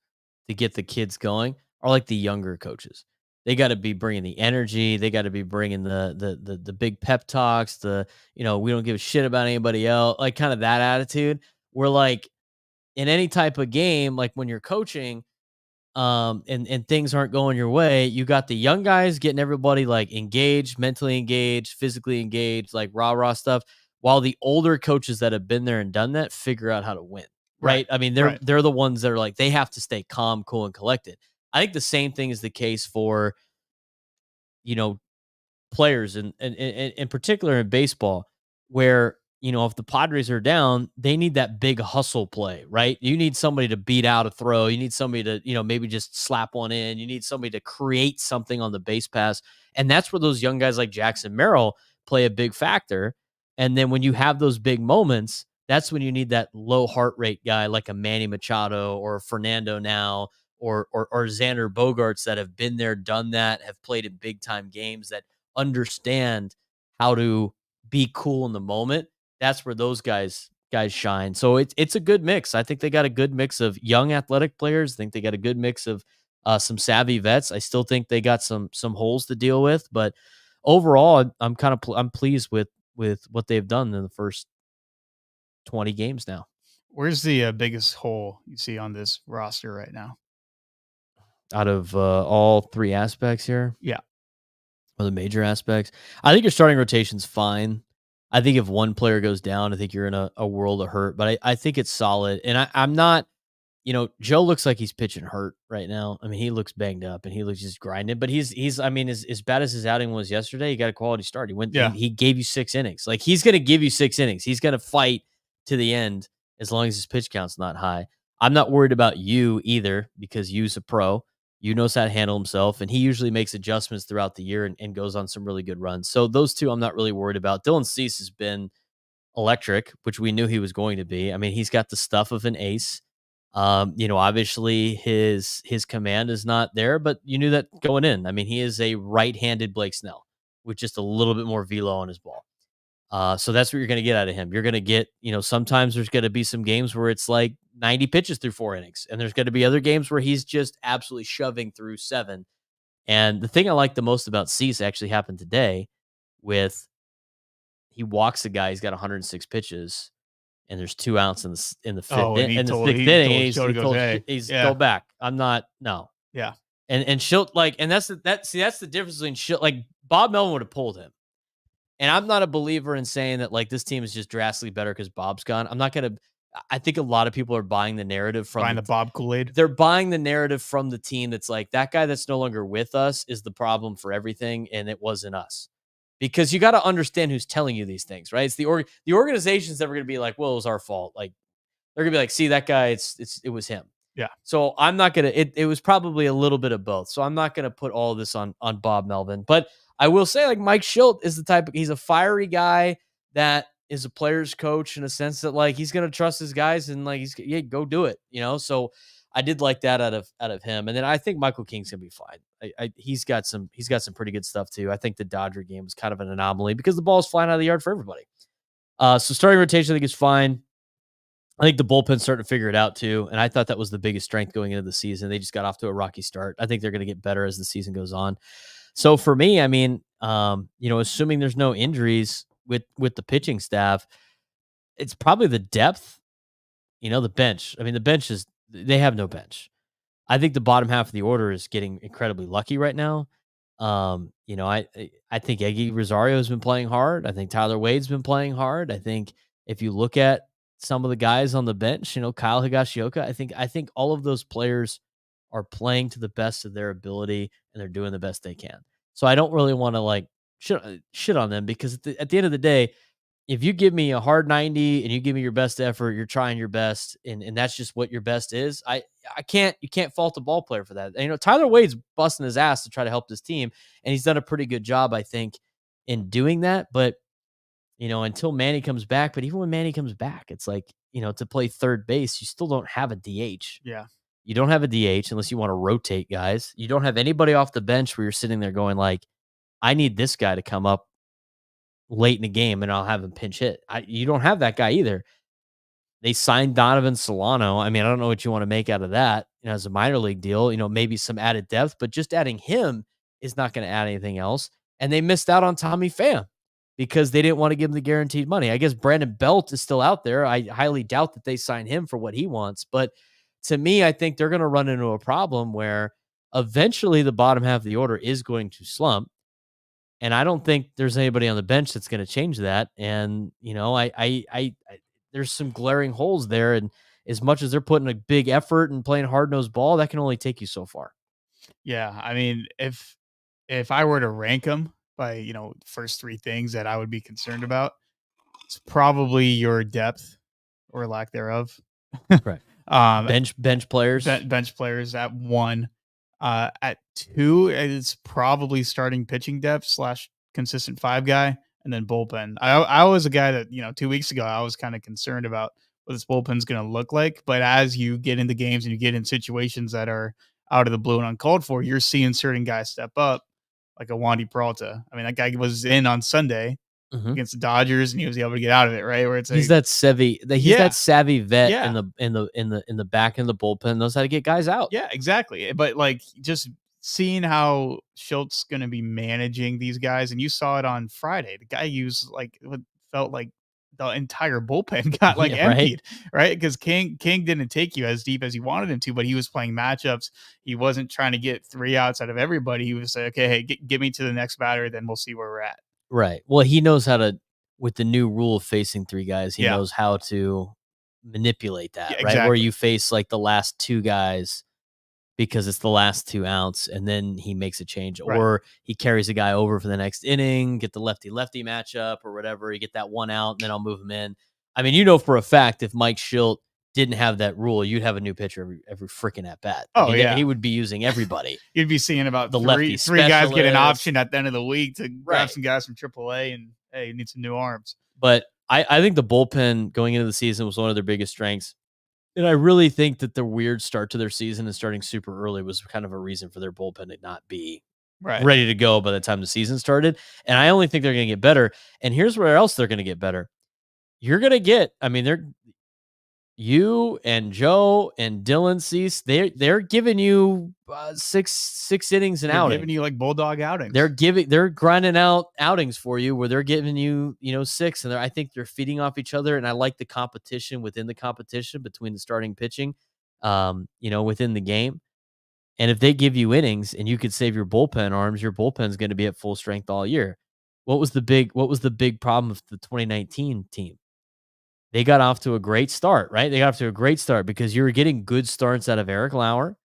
to get the kids going are like the younger coaches. They got to be bringing the energy. They got to be bringing the big pep talks. We don't give a shit about anybody else. Like kind of that attitude. We're like in any type of game, like when you're coaching, and things aren't going your way, you got the young guys getting everybody like engaged, mentally engaged, physically engaged, like rah stuff, while the older coaches that have been there and done that figure out how to win. Right. I mean, they're the ones that are like, they have to stay calm, cool, and collected. I think the same thing is the case for, you know, players and in particular in baseball, where if the Padres are down, they need that big hustle play, right? You need somebody to beat out a throw. You need somebody to maybe just slap one in. You need somebody to create something on the base pass, and that's where those young guys like Jackson Merrill play a big factor. And then when you have those big moments, that's when you need that low heart rate guy like a Manny Machado or Fernando now, or Xander Bogarts that have been there, done that, have played in big time games, that understand how to be cool in the moment. That's where those guys shine. So it's a good mix. I think they got a good mix of young athletic players. I think they got a good mix of some savvy vets. I still think they got some holes to deal with, but overall, I'm pleased with what they've done in the first 20 games now. Where's the biggest hole you see on this roster right now? Out of all three aspects here? Yeah. Or the major aspects. I think your starting rotation's fine. I think if one player goes down, I think you're in a world of hurt. But I think it's solid. And I'm not, Joe looks like he's pitching hurt right now. I mean, he looks banged up and he looks just grinding. But he's I mean, as bad as his outing was yesterday, he got a quality start. He gave you 6 innings. Like he's gonna give you 6 innings. He's gonna fight to the end as long as his pitch count's not high. I'm not worried about you either, because you's a pro. You knows how to handle himself, and he usually makes adjustments throughout the year and goes on some really good runs. So those two I'm not really worried about. Dylan Cease has been electric, which we knew he was going to be. I mean, he's got the stuff of an ace. Obviously his command is not there, but you knew that going in. I mean, he is a right-handed Blake Snell with just a little bit more velo on his ball. So that's what you're going to get out of him. You're going to get, sometimes there's going to be some games where it's like 90 pitches through 4 innings. And there's going to be other games where he's just absolutely shoving through 7. And the thing I like the most about Cease actually happened today with he walks a guy, he's got 106 pitches, and there's 2 outs in the fifth and in the sixth inning, and Schilt goes, hey, he's go back. I'm not no. Yeah. And Schilt, like, and that's the difference between Schilt. Like, Bob Melvin would have pulled him. And I'm not a believer in saying that, like, this team is just drastically better because Bob's gone. I think a lot of people are buying the narrative from the Bob Kool-Aid. They're buying the narrative from the team that's like, that guy that's no longer with us is the problem for everything, and it wasn't us. Because you got to understand who's telling you these things, right? It's the organization's never going to be like, well, it was our fault. Like, they're going to be like, see, that guy, it was him. Yeah. So I'm not going to, it was probably a little bit of both. So I'm not going to put all of this on Bob Melvin. But I will say, like, Mike Schilt is the type he's a fiery guy that is a player's coach in a sense that, like, he's going to trust his guys and, like, go do it, So I did like that out of him. And then I think Michael King's going to be fine. He's got some pretty good stuff too. I think the Dodger game was kind of an anomaly because the ball is flying out of the yard for everybody. So starting rotation, I think, is fine. I think the bullpen's starting to figure it out too. And I thought that was the biggest strength going into the season. They just got off to a rocky start. I think they're going to get better as the season goes on. So for me, I mean, assuming there's no injuries with the pitching staff, it's probably the depth, the bench. I mean, the bench they have no bench. I think the bottom half of the order is getting incredibly lucky right now. I think Eggy Rosario has been playing hard. I think Tyler Wade's been playing hard. I think if you look at some of the guys on the bench, Kyle Higashioka, I think all of those players are playing to the best of their ability and they're doing the best they can. So I don't really want to, like, shit on them because at the end of the day, if you give me a hard 90 and you give me your best effort, you're trying your best, and that's just what your best is. You can't fault a ball player for that. And, Tyler Wade's busting his ass to try to help this team, and he's done a pretty good job, I think, in doing that. But, until Manny comes back, but even when Manny comes back, it's like, to play third base, you still don't have a DH. Yeah. You don't have a DH unless you want to rotate guys. You don't have anybody off the bench where you're sitting there going, like, I need this guy to come up late in the game and I'll have him pinch hit. You don't have that guy either. They signed Donovan Solano. I mean, I don't know what you want to make out of that, as a minor league deal, maybe some added depth, but just adding him is not going to add anything else. And they missed out on Tommy Pham because they didn't want to give him the guaranteed money. I guess Brandon Belt is still out there. I highly doubt that they sign him for what he wants. But to me, I think they're going to run into a problem where eventually the bottom half of the order is going to slump. And I don't think there's anybody on the bench that's going to change that. And, I there's some glaring holes there. And as much as they're putting a big effort and playing hard-nosed ball, that can only take you so far. Yeah. I mean, if I were to rank them by, first 3 things that I would be concerned about, it's probably your depth or lack thereof. Right. Bench players. Bench players at 1. At 2, it's probably starting pitching depth / consistent 5 guy, and then bullpen. I was a guy that, 2 weeks ago, I was kind of concerned about what this bullpen's going to look like. But as you get into games and you get in situations that are out of the blue and uncalled for, you're seeing certain guys step up, like a Wandy Peralta. I mean, that guy was in on Sunday against the Dodgers, and he was able to get out of it, right? Where it's he's that savvy vet Yeah. in the back end of the bullpen, knows how to get guys out. Yeah, exactly. But, like, just seeing how Schultz going to be managing these guys, and you saw it on Friday. The guy used, like, what felt like the entire bullpen got, like, emptied, right? Because King didn't take you as deep as he wanted him to, but he was playing matchups. He wasn't trying to get 3 outs out of everybody. He was like, okay, hey, get me to the next batter, then we'll see where we're at. Right. Well, he knows how to, with the new rule of facing 3 guys, he knows how to manipulate that, right? Exactly. Where you face, like, the last 2 guys because it's the last 2 outs, and then he makes a change, or he carries a guy over for the next inning, get the lefty-lefty matchup or whatever. You get that 1 out, and then I'll move him in. I mean, for a fact, if Mike Schilt didn't have that rule, you'd have a new pitcher every freaking at bat. Oh, yeah. He would be using everybody. You'd be seeing about the three guys get an option at the end of the week to grab some guys from AAA, and, hey, you need some new arms. But I think the bullpen going into the season was one of their biggest strengths. And I really think that the weird start to their season and starting super early was kind of a reason for their bullpen to not be ready to go by the time the season started. And I only think they're going to get better. And here's where else they're going to get better. You're going to get, you and Joe and Dylan Cease, they're giving you six innings an They're outing. giving you like bulldog outings. They're grinding out outings for you where they're giving you, 6, and I think they're feeding off each other. And I like the competition within the competition between the starting pitching, within the game. And if they give you innings and you could save your bullpen arms, your bullpen's going to be at full strength all year. What was the big problem with the 2019 team? They got off to a great start, right? They got off to a great start because you were getting good starts out of Eric Lauer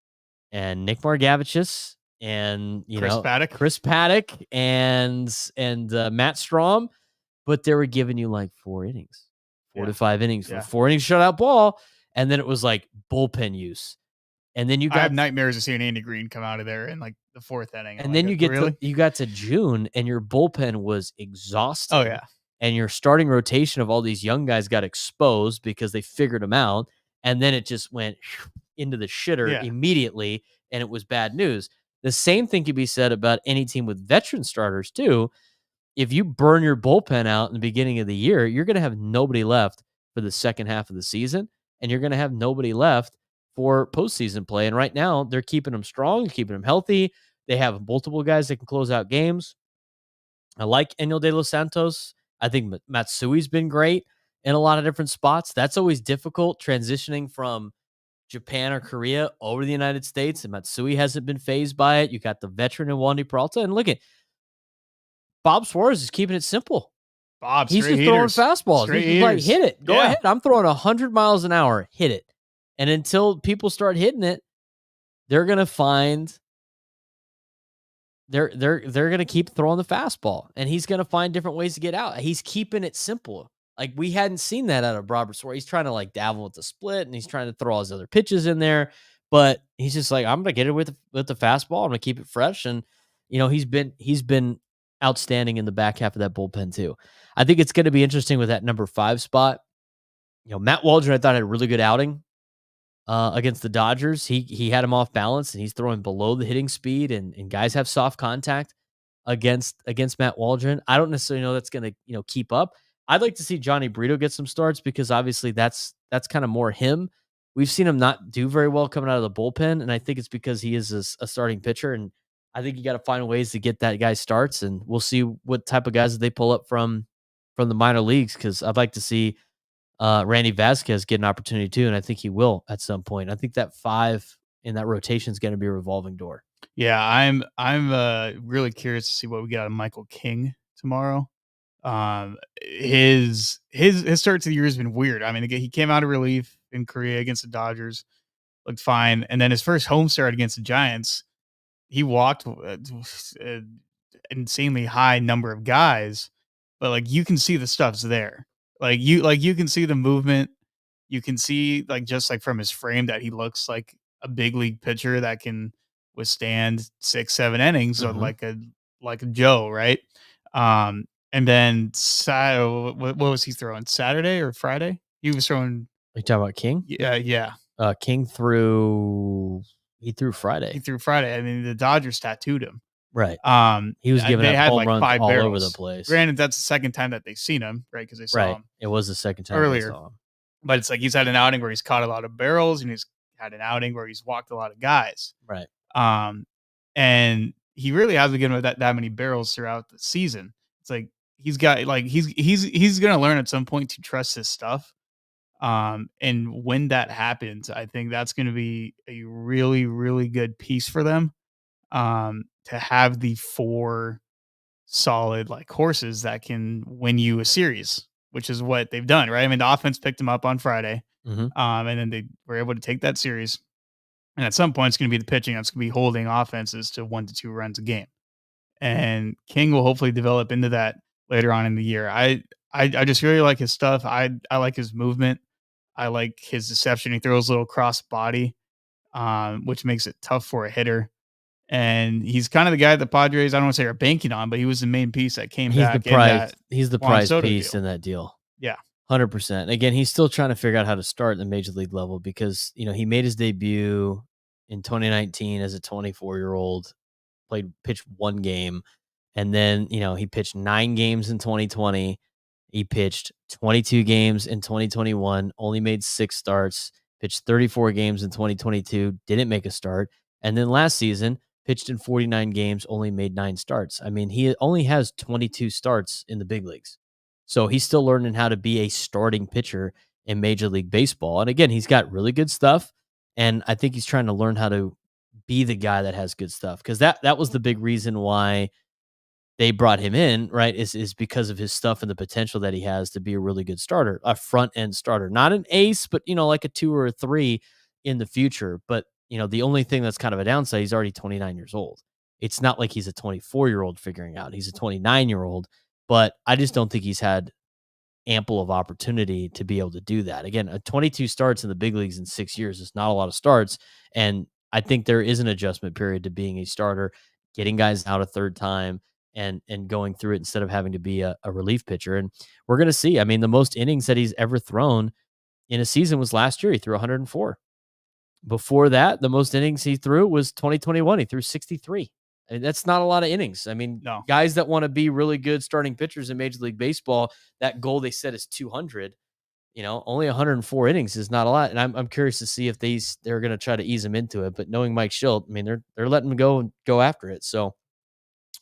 and Nick Margavicius and Chris Paddock and Matt Strom, but they were giving you like 4 innings, 4 to 5 innings for 4 innings shutout ball, and then it was like bullpen use. And then I have nightmares of seeing Andy Green come out of there in like the 4th inning. And then you got to June and your bullpen was exhausted. Oh yeah. And your starting rotation of all these young guys got exposed because they figured them out. And then it just went into the shitter immediately. And it was bad news. The same thing could be said about any team with veteran starters too. If you burn your bullpen out in the beginning of the year, you're going to have nobody left for the second half of the season. And you're going to have nobody left for postseason play. And right now they're keeping them strong, keeping them healthy. They have multiple guys that can close out games. I like Enel De Los Santos. I think Matsui's been great in a lot of different spots. That's always difficult transitioning from Japan or Korea over to the United States, and Matsui hasn't been phased by it. You got the veteran in Wandy Peralta, and look at Bob Suarez is keeping it simple. He's just throwing fastballs. He's just like, hit it. Go ahead. I'm throwing 100 miles an hour. Hit it. And until people start hitting it, they're gonna find they're gonna keep throwing the fastball, and he's gonna find different ways to get out. He's keeping it simple. Like we hadn't seen that out of Robert Suarez. He's trying to like dabble with the split, and he's trying to throw all his other pitches in there. But he's just like, I'm gonna get it with the fastball. I'm gonna keep it fresh, and he's been outstanding in the back half of that bullpen too. I think it's gonna be interesting with that number 5 spot. Matt Waldron, I thought had a really good outing against the Dodgers. He had him off balance, and he's throwing below the hitting speed, and guys have soft contact against Matt Waldron. I don't necessarily know that's going to keep up. I'd like to see Johnny Brito get some starts because obviously that's kind of more him. We've seen him not do very well coming out of the bullpen, and I think it's because he is a starting pitcher, and I think you got to find ways to get that guy starts, and we'll see what type of guys that they pull up from the minor leagues, because I'd like to see Randy Vasquez get an opportunity too, and I think he will at some point. I think that 5 in that rotation is going to be a revolving door. Yeah, I'm really curious to see what we get out of Michael King tomorrow. His start to the year has been weird. I mean, he came out of relief in Korea against the Dodgers, looked fine, and then his first home start against the Giants, he walked an insanely high number of guys, but like you can see the stuff's there. Like you can see the movement. You can see just from his frame that he looks like a big league pitcher that can withstand 6-7 innings on like a Joe, right? And then what was he throwing? Saturday or Friday? He was throwing. Are you talking about King? Yeah. King threw Friday. He threw Friday. I mean, the Dodgers tattooed him. Right. He was giving up home runs 5 all over the place. Granted, that's the second time that they've seen him, right? Because they saw him. It was the second time earlier. they saw him. But it's like he's had an outing where he's caught a lot of barrels, and he's had an outing where he's walked a lot of guys. Right. And he really hasn't given that many barrels throughout the season. It's like he's got he's gonna learn at some point to trust his stuff. And when that happens, I think that's gonna be a really, really good piece for them. To have the 4 solid horses that can win you a series, which is what they've done, right? I mean, the offense picked them up on Friday, and then they were able to take that series. And at some point, it's going to be the pitching that's going to be holding offenses to 1 to 2 runs a game. And King will hopefully develop into that later on in the year. I just really like his stuff. I like his movement. I like his deception. He throws a little cross body, which makes it tough for a hitter. And he's kind of the guy that the Padres, I don't want to say are banking on, but he was the main piece that came back. He's the prize piece deal. In that deal. Yeah. 100%. Again, he's still trying to figure out how to start in the major league level because, he made his debut in 2019 as a 24-year-old, pitched 1 game. And then, he pitched 9 games in 2020. He pitched 22 games in 2021, only made 6 starts, pitched 34 games in 2022, didn't make a start. And then last season, pitched in 49 games, only made 9 starts. I mean, he only has 22 starts in the big leagues. So he's still learning how to be a starting pitcher in Major League Baseball. And again, he's got really good stuff. And I think he's trying to learn how to be the guy that has good stuff. Because that was the big reason why they brought him in, right, is because of his stuff and the potential that he has to be a really good starter, a front end starter, not an ace, but like a 2 or a 3 in the future. But the only thing that's kind of a downside, he's already 29 years old. It's not like he's a 24-year-old figuring out. He's a 29-year-old, but I just don't think he's had ample of opportunity to be able to do that. Again, a 22 starts in the big leagues in 6 years is not a lot of starts, and I think there is an adjustment period to being a starter, getting guys out a third time and going through it instead of having to be a relief pitcher. And we're going to see. I mean, the most innings that he's ever thrown in a season was last year. He threw 104. Before that, the most innings he threw was 2021. He threw 63. And that's not a lot of innings. I mean, No. Guys that want to be really good starting pitchers in Major League Baseball, that goal they set is 200. Only 104 innings is not a lot. And I'm curious to see if they're going to try to ease him into it. But knowing Mike Schilt, I mean, they're letting him go after it. So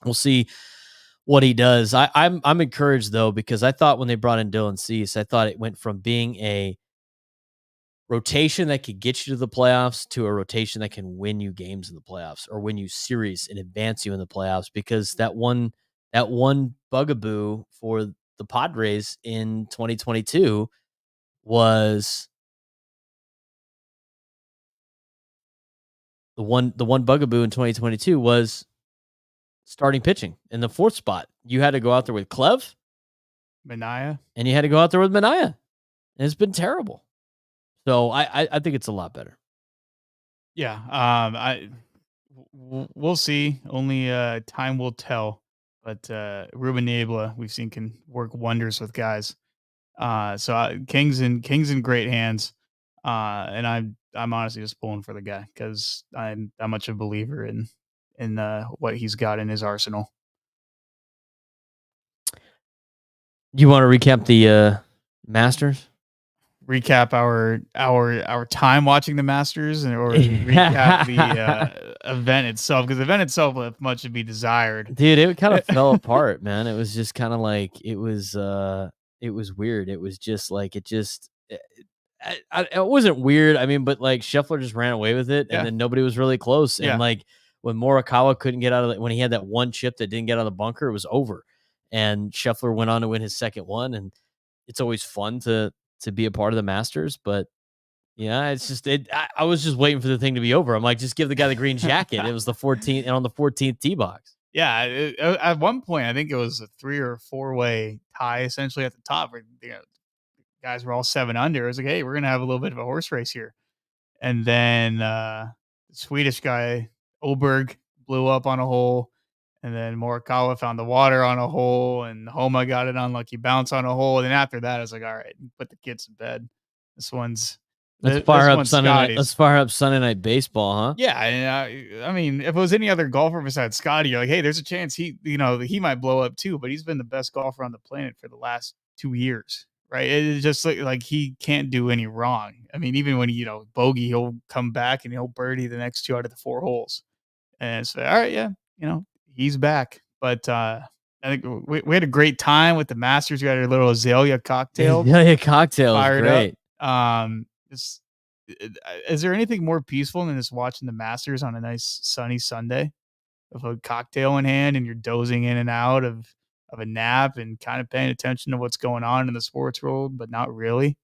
we'll see what he does. I'm encouraged though, because I thought when they brought in Dylan Cease, I thought it went from being a rotation that could get you to the playoffs to a rotation that can win you games in the playoffs or win you series and advance you in the playoffs, because that one bugaboo for the Padres in 2022 was the one bugaboo in 2022 was starting pitching in the 4th spot. You had to go out there with Clev, Manaea, and you had to go out there with Manaea, and it's been terrible. So I think it's a lot better. Yeah. We'll see. Only time will tell. But Ruben Niebla, we've seen, can work wonders with guys. So King's in great hands. And I'm honestly just pulling for the guy because I'm that much of a believer in what he's got in his arsenal. You want to recap the Masters? Recap our time watching the Masters, or recap the event itself, because the event itself left much to be desired. Dude, it kind of fell apart, man. It was just kind of like it was weird. It was just like it wasn't weird. I mean, but like Scheffler just ran away with it, and then nobody was really close. And like when Morikawa couldn't get out of when he had that one chip that didn't get out of the bunker, it was over. And Scheffler went on to win his second one, and it's always fun to be a part of the Masters, but yeah, it's just I was just waiting for the thing to be over. I'm like, just give the guy the green jacket. It was the 14th and on the 14th tee box. Yeah, at one point I think it was a 3 or 4 way tie essentially at the top, where guys were all 7 under. It was like, hey, we're gonna have a little bit of a horse race here, and then the Swedish guy Oberg blew up on a hole. And then Morikawa found the water on a hole, and Homa got an unlucky bounce on a hole. And then after that, I was like, all right, put the kids to bed. This one's let's fire up Sunday night. Let's fire up Sunday Night Baseball, huh? Yeah, and I mean, if it was any other golfer besides Scotty, you're like, hey, there's a chance he might blow up too. But he's been the best golfer on the planet for the last 2 years, right? It's just like he can't do any wrong. I mean, even when he bogey, he'll come back and he'll birdie the next 2 out of the 4 holes. And so, all right, yeah, he's back. But I think we had a great time with the Masters. We had a little Azalea cocktail. Azalea cocktail is great. Is there anything more peaceful than just watching the Masters on a nice sunny Sunday with a cocktail in hand and you're dozing in and out of a nap and kind of paying attention to what's going on in the sports world, but not really?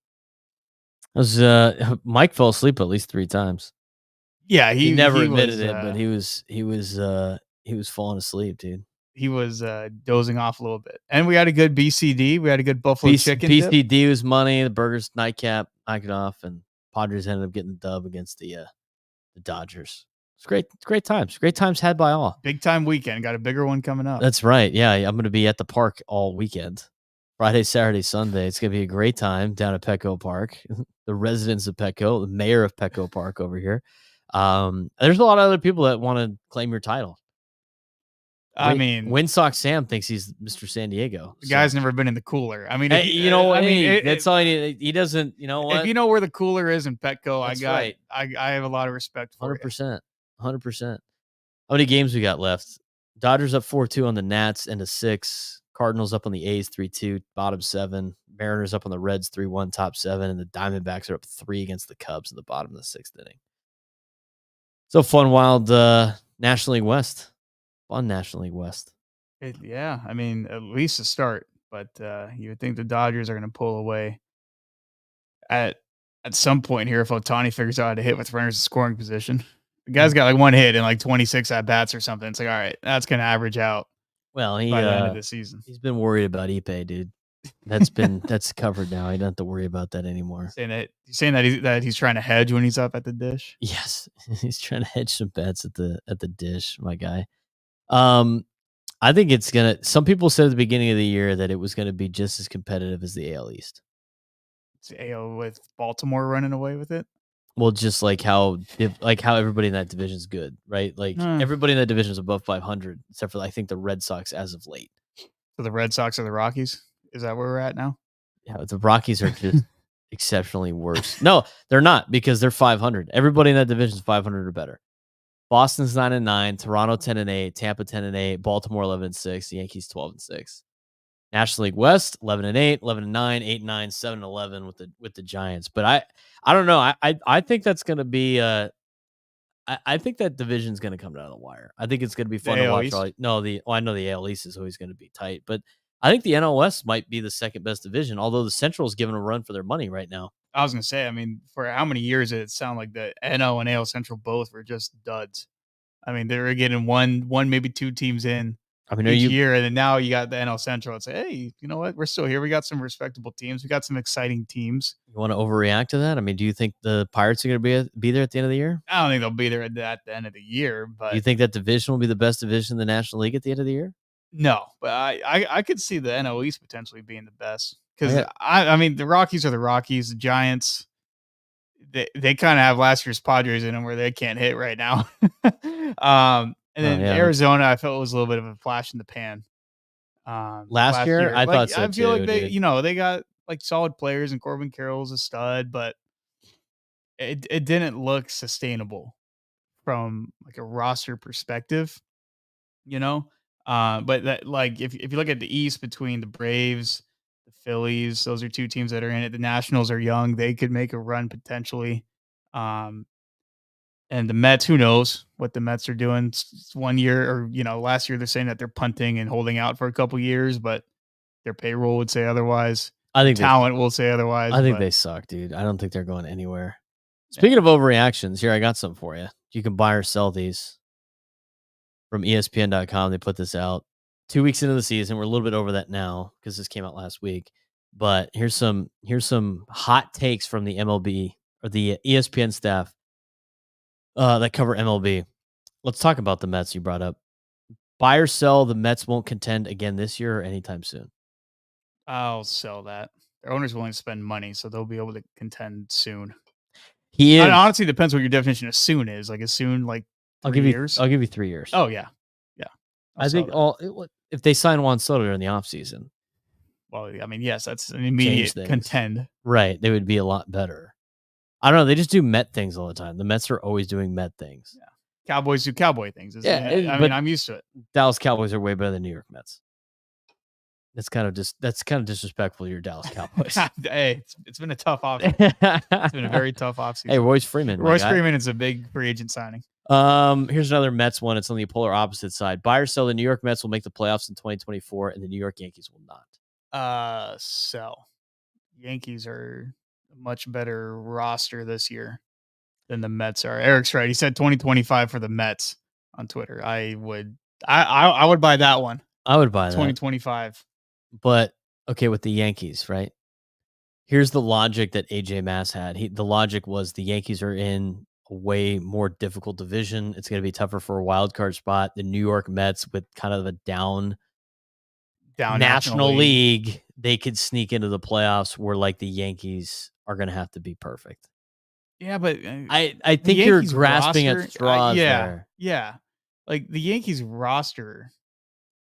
Mike fell asleep at least 3 times. Yeah, he never admitted it, but he was falling asleep, dude. He was dozing off a little bit. And we had a good BCD. We had a good buffalo chicken dip. BCD was money. The burgers nightcap knocked it off, and Padres ended up getting the dub against the Dodgers. It's great. It's great times. Great times had by all. Big time weekend. Got a bigger one coming up. That's right. Yeah, I'm going to be at the park all weekend. Friday, Saturday, Sunday. It's going to be a great time down at Petco Park. The residents of Petco, the mayor of Petco Park over here. There's a lot of other people that want to claim your title. I mean, Windsock Sam thinks he's Mr. San Diego. The guy's never been in the cooler. I mean, that's all he need. He doesn't. You know what? If you know where the cooler is in Petco, That's I right. I have a lot of respect for 100%. 100%. How many games we got left? Dodgers up 4-2 on the Nats into 6. Cardinals up on the A's 3-2, bottom 7. Mariners up on the Reds 3-1, top 7. And the Diamondbacks are up 3 against the Cubs in the bottom of the 6th inning. So fun, wild National League West. Fun National League West. Yeah, I mean, at least a start. But you would think the Dodgers are going to pull away at some point here if Ohtani figures out how to hit with runners in scoring position. The guy's got like one hit and like 26 at bats or something. It's like, all right, that's going to average out. Well, by the end of the season, he's been worried about Ipe, dude. That's covered now. He doesn't have to worry about that anymore. Saying that he's trying to hedge when he's up at the dish. Yes, he's trying to hedge some bets at the dish, my guy. I think it's gonna. Some people said at the beginning of the year that it was gonna be just as competitive as the AL East. It's AL with Baltimore running away with it. Well, just like how everybody in that division is good, right? Like everybody in that division is above 500, except for I think the Red Sox as of late. So the Red Sox are the Rockies. Is that where we're at now? Yeah, the Rockies are just exceptionally worse. No, they're not because they're 500. Everybody in that division is 500 or better. Boston's 9-9, Toronto 10-8, Tampa 10-8, Baltimore 11-6, the Yankees 12-6. National League West 11-8, 11-9, 8-9, 7-11 with the Giants. But I don't know. I think that's going to be I think that division's going to come down to the wire. I think it's going to be fun to watch. I know the AL East is always going to be tight, but I think the NL West might be the second best division, although the Central is giving a run for their money right now. I was going to say, I mean, for how many years did it sound like the NL and AL Central both were just duds? I mean, they were getting one, maybe two teams in each year, and then now you got the NL Central. It's like, hey, you know what? We're still here. We got some respectable teams. We got some exciting teams. You want to overreact to that? I mean, do you think the Pirates are going to be there at the end of the year? I don't think they'll be there at the end of the year. But do you think that division will be the best division in the National League at the end of the year? No, but I could see the NL East potentially being the best because I mean the Rockies are the Rockies. The Giants, they kind of have last year's Padres in them where they can't hit right now. And then Arizona, I felt it was a little bit of a flash in the pan. Last year, I thought so too. I feel like they got like solid players, and Corbin Carroll's a stud, but it didn't look sustainable from like a roster perspective, you know. But that, like, if you look at the East between the Braves, the Phillies, those are two teams that are in it. The Nationals are young; they could make a run potentially. And the Mets, who knows what the Mets are doing? It's 1 year, or last year they're saying that they're punting and holding out for a couple years, but their payroll would say otherwise. I think talent will say otherwise. I think they suck, dude. I don't think they're going anywhere. Speaking of overreactions, here I got some for you. You can buy or sell these from ESPN.com. They put this out 2 weeks into the season. We're a little bit over that now because this came out last week. But here's some hot takes from the MLB or the ESPN staff that cover MLB. Let's talk about the Mets you brought up. Buy or sell, the Mets won't contend again this year or anytime soon. I'll sell that. Their owner's willing to spend money, so they'll be able to contend soon. He is. It honestly depends what your definition of soon is. Like, as soon, like 3 years? I'll give you 3 years. Oh, yeah. Yeah. I think if they sign Juan Soto during the offseason. Well, I mean, yes, that's an immediate contend. Right. They would be a lot better. I don't know. They just do Met things all the time. The Mets are always doing Met things. Yeah. Cowboys do cowboy things. I mean, I'm used to it. Dallas Cowboys are way better than New York Mets. That's kind of disrespectful to your Dallas Cowboys. Hey, it's been a tough offseason. It's been a very tough offseason. Hey, Royce Freeman. Royce Freeman is a big free agent signing. Here's another Mets one. It's on the polar opposite side. Buy or sell, the New York Mets will make the playoffs in 2024, and the New York Yankees will not. Sell. Yankees are a much better roster this year than the Mets are. Eric's right. He said 2025 for the Mets on Twitter. I would buy that one. I would buy that. 2025. But okay, with the Yankees, right? Here's the logic that AJ Mass had. The logic was the Yankees are in a way more difficult division. It's going to be tougher for a wild card spot. The New York Mets, with kind of a down National League, they could sneak into the playoffs where like the Yankees are going to have to be perfect. Yeah, but I think you're grasping at straws there. Yeah. Like the Yankees roster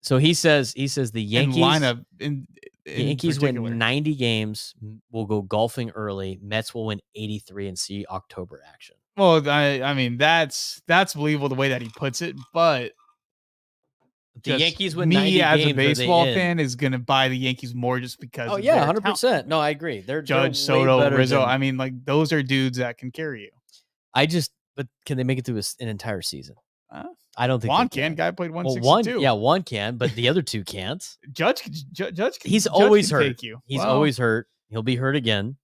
So he says the Yankees lineup in Yankees particular. win 90 games. We'll go golfing early. Mets will win 83 and see October action. Well, I mean that's believable the way that he puts it, but The Yankees win me 90 as games. a baseball are they in? fan is gonna buy the Yankees more just because. Oh of yeah, their 100%. talent. No, I agree. They're Judge, way Soto, better Rizzo. than- I mean, like those are dudes that can carry you. But can they make it through an entire season? Uh, I don't think Juan they can. Guy played Well, 162. one can, but the other two can't. Judge, He's Judge always can hurt. take you. He's Well, always hurt. He'll be hurt again.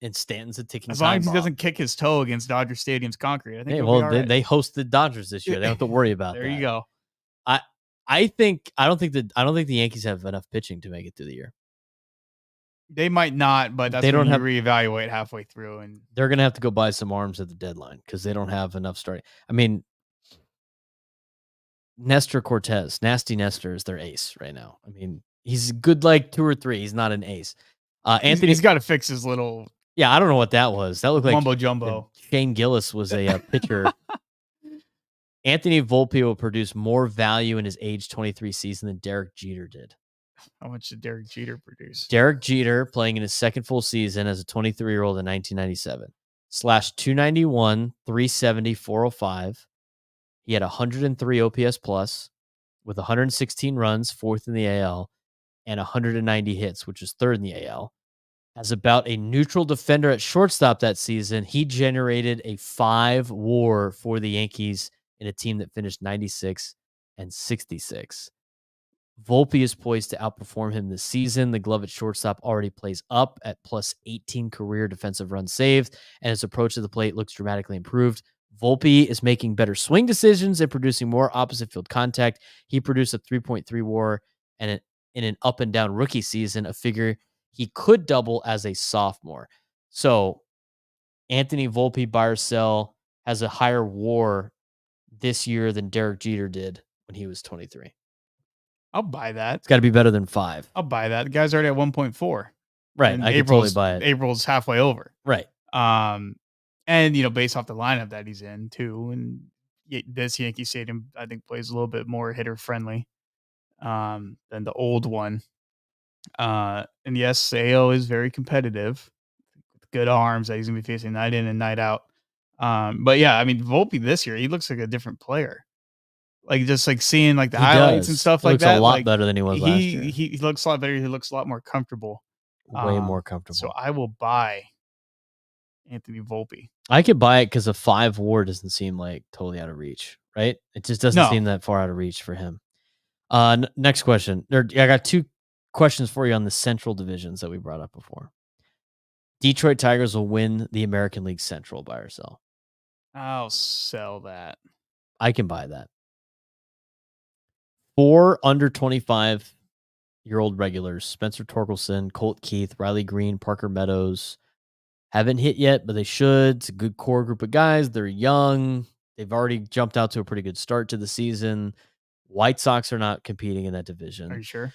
And Stanton's a ticking as long time as he bomb. doesn't kick his toe against Dodger Stadium's concrete. I think. Hey, he'll well, be all right. they hosted Dodgers this year. They don't have to worry about there that. you go. I don't think the Yankees have enough pitching to make it through the year. They might not, but that's They when don't you have- reevaluate halfway through. And They're gonna have to go buy some arms at the deadline because they don't have enough starting. I mean, Nestor Cortez, Nasty Nestor is their ace right now. I mean, he's good like 2 or 3. He's not an ace. Anthony, he's got to fix his little yeah, I don't know what that was. That looked like mumbo jumbo. Shane Gillis was a pitcher. Anthony Volpe will produce more value in his age 23 season than Derek Jeter did. How much did Derek Jeter produce? Derek Jeter, playing in his second full season as a 23-year-old in 1997, slashed 291, 370, 405. He had 103 OPS plus with 116 runs, fourth in the AL, and 190 hits, which is third in the AL. As about a neutral defender at shortstop that season, he generated a 5 WAR for the Yankees in a team that finished 96 and 66. Volpe is poised to outperform him this season. The glove at shortstop already plays up at plus 18 career defensive runs saved, and his approach to the plate looks dramatically improved. Volpe is making better swing decisions and producing more opposite field contact. He produced a 3.3 WAR and in an up and down rookie season, a figure he could double as a sophomore. So Anthony Volpe, buy or sell, has a higher WAR this year than Derek Jeter did when he was 23. I'll buy that. It's got to be better than 5. I'll buy that. The guy's already at 1.4. Right. And I can totally buy it. April's halfway over. Right. And based off the lineup that he's in too, and this Yankee Stadium, I think, plays a little bit more hitter friendly than the old one. And yes, AL is very competitive, with good arms that he's gonna be facing night in and night out. But yeah, I mean, Volpe this year, he looks like a different player. Like just like seeing like the highlights and stuff He like looks that. a lot like, better than he was last year. He looks a lot better. He looks a lot more comfortable. Way more comfortable. So I will buy Anthony Volpe. I could buy it because a 5 WAR doesn't seem like totally out of reach, right? It just doesn't seem that far out of reach for him. Next question. I got 2 questions for you on the Central divisions that we brought up before. Detroit Tigers will win the American League Central, buy or sell? I'll sell that. I can buy that. 4 under 25-year-old regulars: Spencer Torkelson, Colt Keith, Riley Green, Parker Meadows. Haven't hit yet, but they should. It's a good core group of guys. They're young. They've already jumped out to a pretty good start to the season. White Sox are not competing in that division. Are you sure?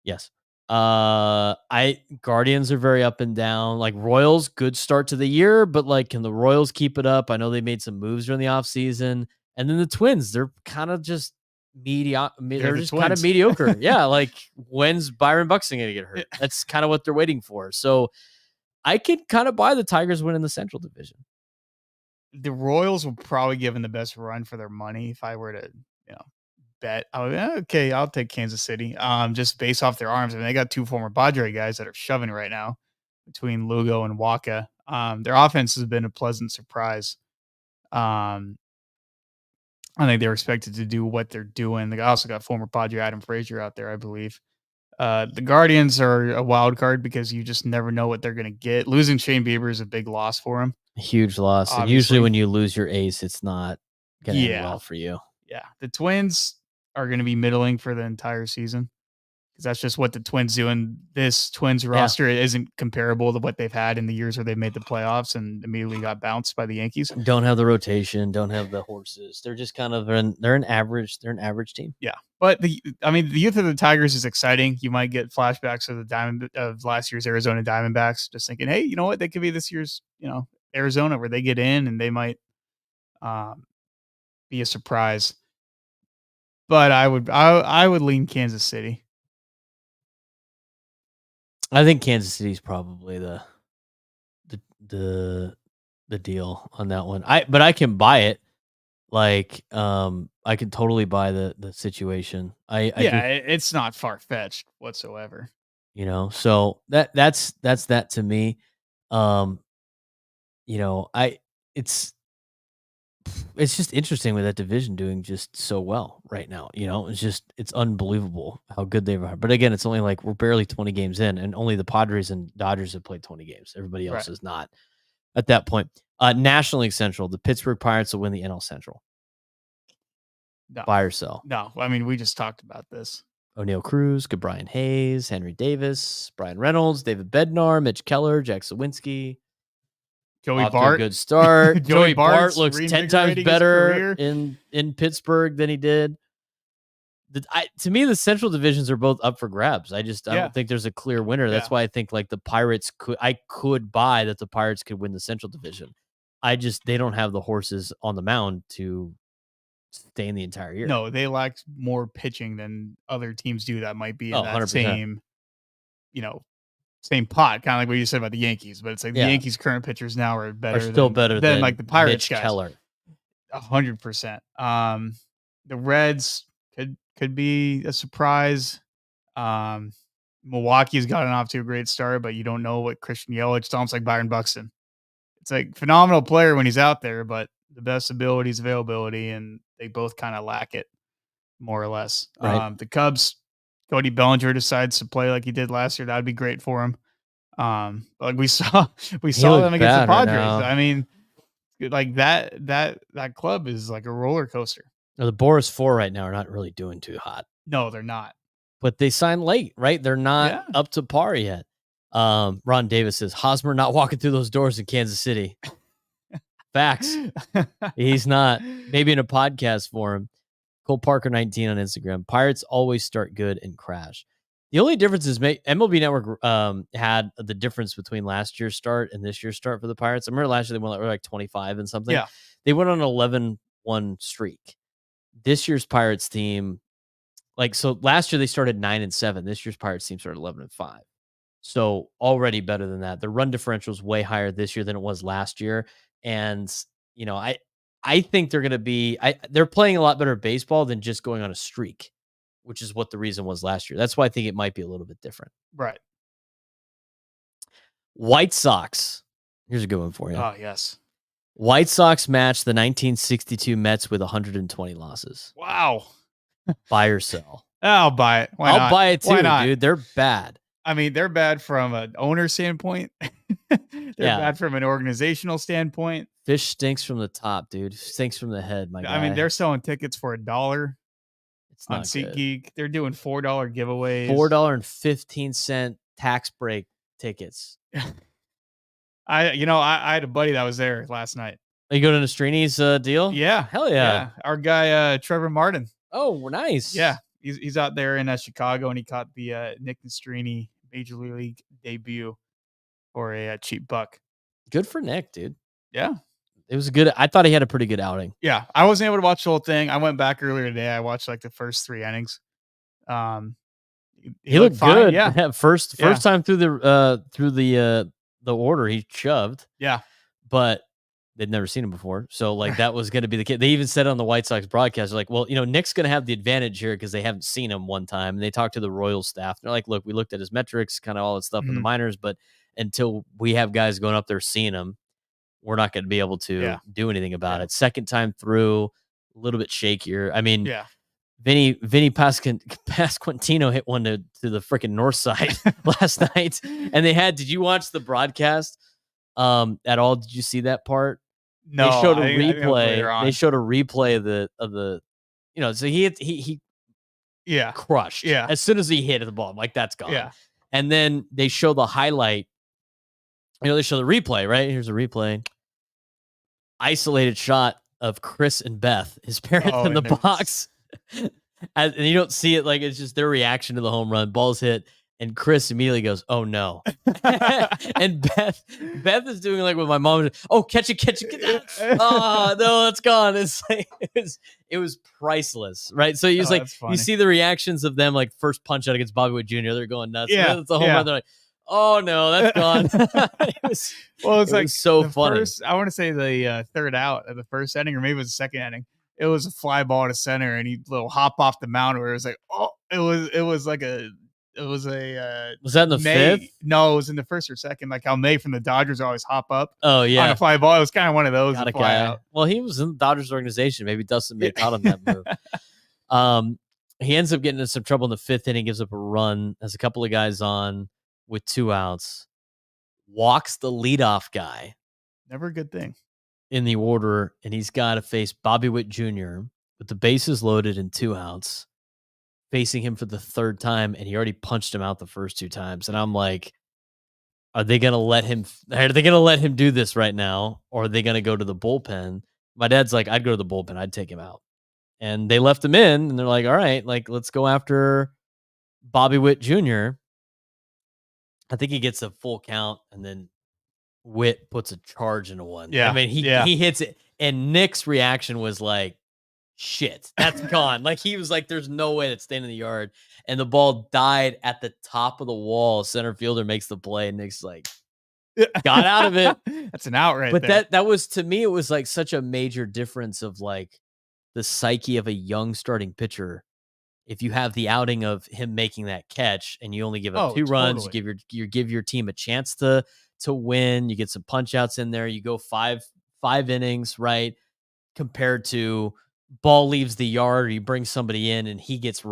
Yes. Guardians are very up and down. Like Royals, good start to the year, but like, can the Royals keep it up? I know they made some moves during the offseason. And then the Twins, they're kind of just mediocre. They're just kind of mediocre. Yeah. Like, when's Byron Buxton going to get hurt? That's kind of what they're waiting for. So I could kind of buy the Tigers winning the Central Division. The Royals will probably give them the best run for their money if I were to, bet. Okay, I'll take Kansas City. Just based off their arms. I mean, they got 2 former Padre guys that are shoving right now between Lugo and Waka. Their offense has been a pleasant surprise. I think they're expected to do what they're doing. They also got former Padre Adam Frazier out there, I believe. The Guardians are a wild card because you just never know what they're going to get. Losing Shane Bieber is a big loss for him. Huge loss. Obviously. And usually when you lose your ace, it's not going to end well for you. Yeah. The Twins are going to be middling for the entire season because that's just what the Twins do. And this Twins roster isn't comparable to what they've had in the years where they made the playoffs and immediately got bounced by the Yankees. Don't have the rotation, don't have the horses. They're just kind of they're an average team. Yeah. But the youth of the Tigers is exciting. You might get flashbacks of last year's Arizona Diamondbacks, just thinking, hey, you know what? They could be this year's, Arizona, where they get in and they might be a surprise. But I would lean Kansas City. I think Kansas City's probably the deal on that one. But I can buy it. Like, I can totally buy the situation. I do, It's not far fetched whatsoever. so that's that to me. Um, it's it's just interesting with that division doing just so well right now. It's unbelievable how good they are. But again, it's only like we're barely 20 games in, and only the Padres and Dodgers have played 20 games. Everybody else is not at that point. National League Central, the Pittsburgh Pirates will win the NL Central. No. Buy or sell? No, I mean, we just talked about this. O'Neill Cruz, Brian Hayes, Henry Davis, Brian Reynolds, David Bednar, Mitch Keller, Jack Sawinski. Joey Off to Bart. a good start. Joey Bart looks 10 times better in Pittsburgh than he did. To me, the Central divisions are both up for grabs. I don't think there's a clear winner. That's why I think like the Pirates could buy that the Pirates could win the Central division. They don't have the horses on the mound to stay in the entire year. No, they lack more pitching than other teams do that might be in that 100%. same pot, kind of like what you said about the Yankees. But it's like the Yankees' current pitchers now are better than like the Pirates Mitch guys. Keller. 100%. The Reds could be a surprise. Milwaukee's gotten off to a great start, but you don't know what Christian Yelich. It's almost like Byron Buxton. It's like phenomenal player when he's out there, but the best ability is availability, and they both kind of lack it, more or less. Right. The Cubs, Cody Bellinger decides to play like he did last year. That would be great for him. Like we saw them against the Padres. Right, I mean, like that club is like a roller coaster. The Boris 4 right now are not really doing too hot. No, they're not. But they signed late, right? They're not up to par yet. Ron Davis says Hosmer not walking through those doors in Kansas City. Facts. He's not. Maybe in a podcast for him. Cole Parker 19 on Instagram. Pirates always start good and crash. The only difference is MLB Network had the difference between last year's start and this year's start for the Pirates. I remember last year they went like 25 and something. Yeah. They went on an 11-1 streak. This year's Pirates team, so last year they started 9-7. This year's Pirates team started 11-5. So already better than that. The run differential is way higher this year than it was last year. And, I think they're going to be, they're playing a lot better baseball than just going on a streak, which is what the reason was last year. That's why I think it might be a little bit different. Right. White Sox. Here's a good one for you. Oh, yes. White Sox match the 1962 Mets with 120 losses. Wow. Buy or sell? I'll buy it. Why I'll not? buy it too, Why not? dude. They're bad. I mean, they're bad from an owner standpoint. They're bad from an organizational standpoint. Fish stinks from the top, dude. Stinks from the head, my guy. I mean, they're selling tickets for $1 on SeatGeek. They're doing $4 giveaways. $4.15 tax break tickets. I had a buddy that was there last night. Are you going to Nostrini's deal? Yeah. Hell yeah. Our guy, Trevor Martin. Oh, nice. Yeah. He's out there in Chicago, and he caught the Nick Nastrini Major League debut for a cheap buck. Good for Nick, dude. Yeah. It was good. I thought he had a pretty good outing. Yeah. I wasn't able to watch the whole thing. I went back earlier today. I watched like the first 3 innings. He looked fine. good. Yeah. First time through the order, he shoved. Yeah. But they'd never seen him before. So like that was going to be the case. They even said on the White Sox broadcast, like, well, Nick's going to have the advantage here because they haven't seen him one time. And they talked to the Royals staff. They're like, look, we looked at his metrics, kind of all that stuff in the minors, but until we have guys going up there seeing him, we're not going to be able to do anything about it. Second time through, a little bit shakier. I mean, Vinny Pasquantino hit one to the freaking north side last night. And did you watch the broadcast at all? Did you see that part? No, they showed a replay. They showed a replay of the so he crushed. Yeah. As soon as he hit the ball, I'm like, that's gone. Yeah. And then they show the highlight. They show the replay, right? Here's a replay. Isolated shot of Chris and Beth, his parents in the box. And you don't see it, like it's just their reaction to the home run. Ball's hit, And Chris immediately goes, "Oh no!" And Beth is doing like with my mom. Oh, catch it! Oh no, it's gone. It's like it was priceless, right? So you like you see the reactions of them, like first punch out against Bobby Witt Jr. They're going nuts. Yeah, it's a home run. They're like, "Oh no, that's gone." It was so funny. I want to say the third out of the first inning, or maybe it was the second inning. It was a fly ball to center, and he little hop off the mound where it was like, oh, it was like a. It was a was that in the fifth? No, it was in the first or second. Like how May from the Dodgers always hop up. Oh yeah, on a fly ball. It was kind of one of those. Out. Well, he was in the Dodgers organization. Maybe Dustin May caught him that move. He ends up getting into some trouble in the fifth inning. Gives up a run. Has a couple of guys on with 2 outs. Walks the leadoff guy. Never a good thing in the order, and he's got to face Bobby Witt Jr. with the bases loaded and 2 outs. Facing him for the third time, and he already punched him out the first 2 times. And I'm like, are they gonna let him do this right now, or are they gonna go to the bullpen? My dad's like, I'd go to the bullpen, I'd take him out. And they left him in, and they're like, all right, like let's go after Bobby Witt Jr. I think he gets a full count, and then Witt puts a charge into one. Yeah. I mean, he hits it, and Nick's reaction was like, shit, that's gone. Like he was like, there's no way that's staying in the yard. And the ball died at the top of the wall. Center fielder makes the play, and Nick's like, got out of it. That's an out right but there. That was, to me, it was like such a major difference of like the psyche of a young starting pitcher. If you have the outing of him making that catch and you only give up 2 runs, you give your team a chance to win. You get some punch outs in there. You go five innings, right? Compared to ball leaves the yard, or you bring somebody in and he gets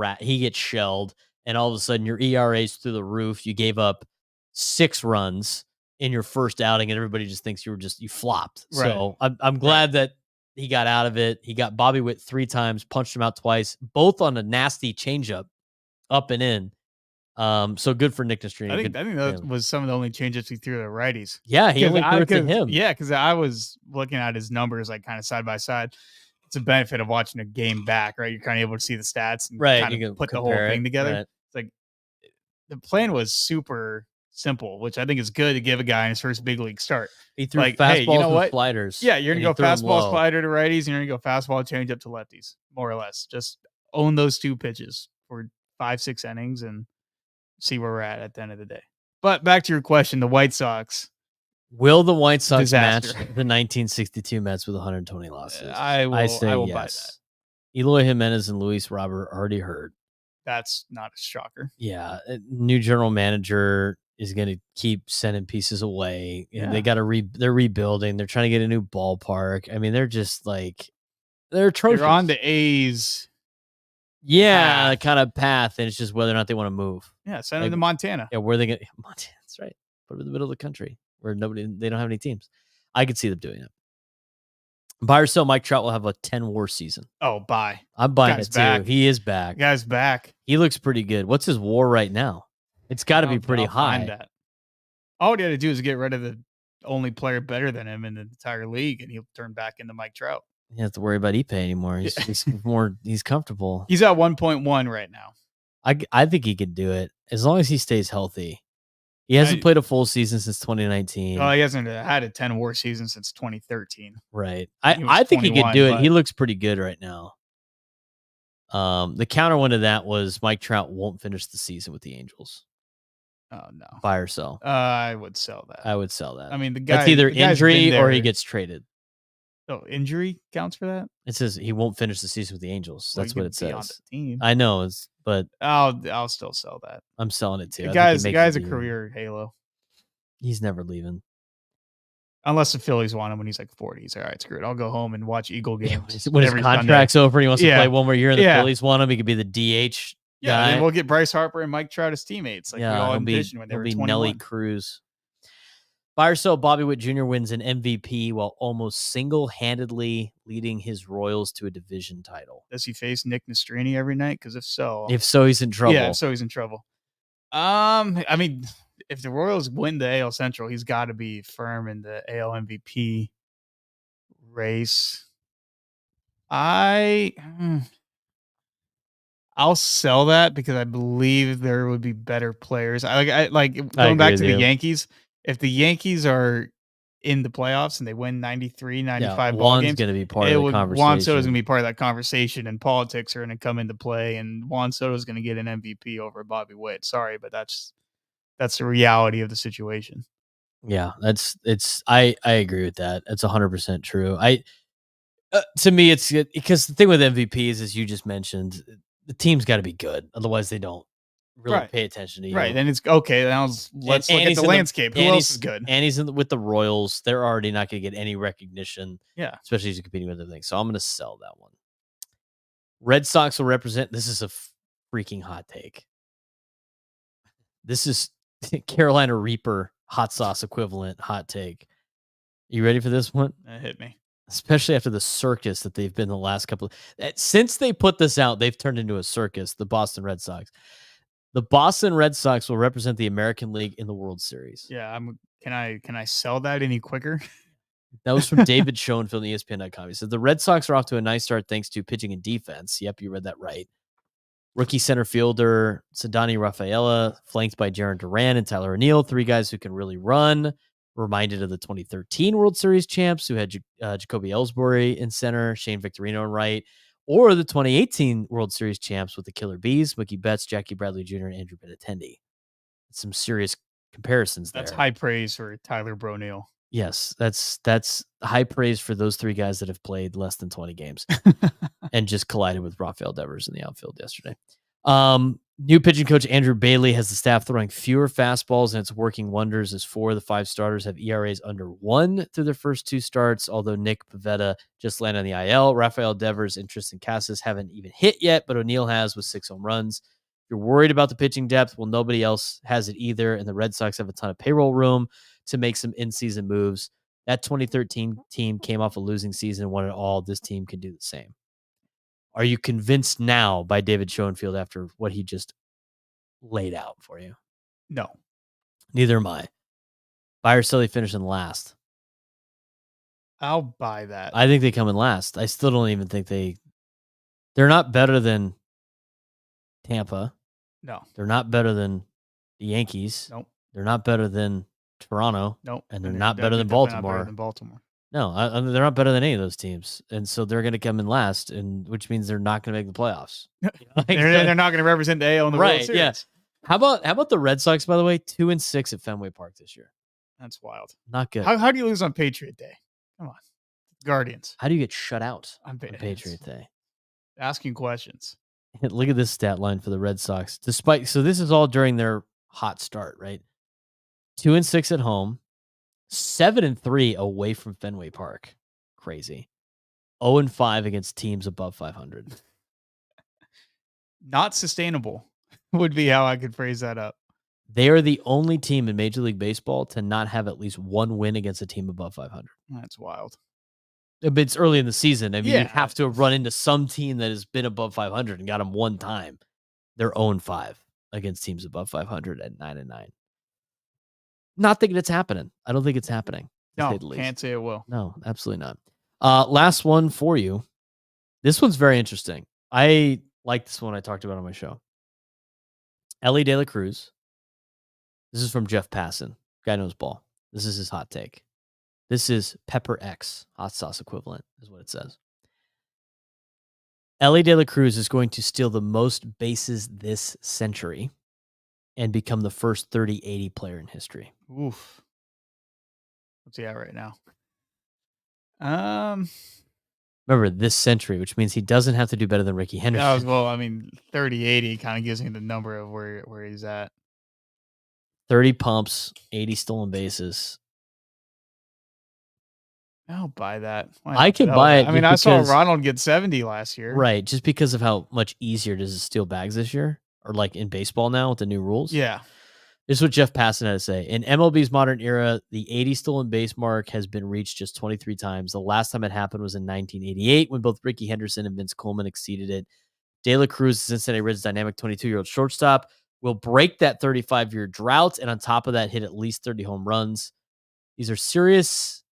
shelled, and all of a sudden your ERA's through the roof. You gave up 6 runs in your first outing, and everybody just thinks you flopped. Right. So I'm glad that he got out of it. He got Bobby Witt 3 times, punched him out twice, both on a nasty changeup, up and in. So good for Nick Nastrini. I think that was some of the only changes he threw to righties. Yeah, he only threw it to him. Yeah, because I was looking at his numbers like kind of side by side. It's a benefit of watching a game back, right? You're kind of able to see the stats and kind of put the whole thing together. Right. It's like the plan was super simple, which I think is good to give a guy in his first big league start. He threw fastballs and sliders. Yeah, you're going to go fastball, slider to righties, and you're going to go fastball, change up to lefties, more or less. Just own those 2 pitches for 5-6 innings and see where we're at the end of the day. But back to your question, the White Sox. Will the White Sox match the 1962 Mets with 120 losses? I will buy that. Eloy Jimenez and Luis Robert already heard. That's not a shocker. Yeah, new general manager is going to keep sending pieces away. Yeah. They got to they're rebuilding. They're trying to get a new ballpark. I mean, they're just like they're atrocious. They're on the A's. Yeah, kind of path, and it's just whether or not they want to move. Yeah, send them to Montana. Yeah, where are they going? Montana. That's right. Put them in the middle of the country where they don't have any teams. I could see them doing it. Buy or sell, Mike Trout will have a 10-WAR season. Oh, buy. I'm buying it too. Back. He is back. Guy's back. He looks pretty good. What's his WAR right now? It's got to be pretty high. All he had to do is get rid of the only player better than him in the entire league, and he'll turn back into Mike Trout. You don't have to worry about Ipe anymore. He's comfortable. He's at 1.1 right now. I think he could do it as long as he stays healthy. He hasn't played a full season since 2019. Oh, he hasn't had a 10-WAR season since 2013. Right. I think he could do it. He looks pretty good right now. The counter one to that was Mike Trout won't finish the season with the Angels. Oh, no. Buy or sell? I would sell that. I would sell that. I mean, that's either injury or he gets traded. Oh, injury counts for that? It says he won't finish the season with the Angels. That's what it says. On the team. I know, but I'll still sell that. I'm selling it too. The guy's a career halo. He's never leaving. Unless the Phillies want him when he's like 40. He's all right, screw it. I'll go home and watch Eagle games. When his contract's over and he wants to play one more year and the Phillies want him, he could be the DH guy. And we'll get Bryce Harper and Mike Trout as teammates. Like we all envisioned when they were 21. Nelly Cruz. Buy or sell, Bobby Witt Jr. wins an MVP while almost single-handedly leading his Royals to a division title. Does he face Nick Nastrini every night? Because if so, he's in trouble. Yeah, he's in trouble. I mean, if the Royals win the AL Central, he's got to be firm in the AL MVP race. I I'll sell that because I believe there would be better players. I like I going agree back with to the you. Yankees. If the Yankees are in the playoffs and they win 93, 95 ball Juan's games, going to be part of the Juan Soto is going conversation. to be part of that conversation, and politics are going to come into play, and Juan Soto is going to get an MVP over Bobby Witt. Sorry, but that's the reality of the situation. Yeah, I agree with that. That's 100% true. To me, it's because the thing with MVPs, as you just mentioned, the team's got to be good. Otherwise, they don't really Right. pay attention to you. Right. Then it's okay. Now let's look at the landscape. Who else is good? And he's with the Royals. They're already not going to get any recognition. Yeah. Especially as you're competing with everything. So I'm going to sell that one. Red Sox will represent. This is a freaking hot take. This is Carolina Reaper hot sauce equivalent hot take. You ready for this one? That hit me. Especially after the circus that they've been the last couple since they put this out, they've turned into a circus, the Boston Red Sox. The Boston Red Sox will represent the American League in the World Series. Yeah, can I sell that any quicker? That was from David Schoenfeld on ESPN.com. He said the Red Sox are off to a nice start thanks to pitching and defense. Yep, you read that right. Rookie center fielder Ceddanne Rafaela, flanked by Jaron Duran and Tyler O'Neill, three guys who can really run. Reminded of the 2013 World Series champs who had Jacoby Ellsbury in center, Shane Victorino in right, or the 2018 World Series champs with the Killer Bees, Mookie Betts, Jackie Bradley Jr., and Andrew Benintendi. Some serious comparisons there. That's high praise for Tyler O'Neill. Yes, that's high praise for those three guys that have played less than 20 games and just collided with Rafael Devers in the outfield yesterday. New pitching coach Andrew Bailey has the staff throwing fewer fastballs, and it's working wonders as 4 of the 5 starters have ERAs under 1 through their first 2 starts, although Nick Pivetta just landed on the IL. Rafael Devers and Tristan Casas haven't even hit yet, but O'Neill has with 6 home runs. If you're worried about the pitching depth, well, nobody else has it either, and the Red Sox have a ton of payroll room to make some in-season moves. That 2013 team came off a losing season and won it all. This team can do the same. Are you convinced now by David Schoenfeld after what he just laid out for you? No. Neither am I. Buy or sell, they finish in last. I'll buy that. I think they come in last. I still don't even think they're not better than Tampa. No. They're not better than the Yankees. Nope. They're not better than Toronto. Nope. And they're not better than Baltimore. No, they're not better than any of those teams, and so they're going to come in last, and which means they're not going to make the playoffs. They're not going to represent the AL in the World Series. Yeah. How about the Red Sox? By the way, 2-6 at Fenway Park this year. That's wild. Not good. How do you lose on Patriot Day? Come on, Guardians. How do you get shut out on Patriot Day? Asking questions. Look at this stat line for the Red Sox. So this is all during their hot start, right? 2-6 at home. 7-3 away from Fenway Park. Crazy. 0-5 against teams above 500. Not sustainable would be how I could phrase that up. They are the only team in Major League Baseball to not have at least one win against a team above 500. That's wild. But it's early in the season. I mean, you have to have run into some team that has been above 500 and got them one time. They're 0-5 against teams above 500 at 9-9. Not thinking it's happening. I don't think it's happening. No, can't say it will. No, absolutely not. Last one for you. This one's very interesting. I like this one I talked about on my show. Ellie De La Cruz. This is from Jeff Passan. Guy knows ball. This is his hot take. This is Pepper X, hot sauce equivalent, is what it says. Ellie De La Cruz is going to steal the most bases this century and become the first 30-80 player in history. Oof. What's he at right now? Remember, this century, which means he doesn't have to do better than Ricky Henderson. 30-80 kind of gives me the number of where he's at. 30 pumps, 80 stolen bases. I'll buy that. I could buy it. I mean, I saw Ronald get 70 last year. Right, just because of how much easier it is to steal bags this year, or like in baseball now with the new rules. Yeah. This is what Jeff Passan had to say. In MLB's modern era, the 80 stolen base mark has been reached just 23 times. The last time it happened was in 1988 when both Ricky Henderson and Vince Coleman exceeded it. De La Cruz, Cincinnati Reds dynamic 22-year-old shortstop, will break that 35-year drought, and on top of that, hit at least 30 home runs. These are serious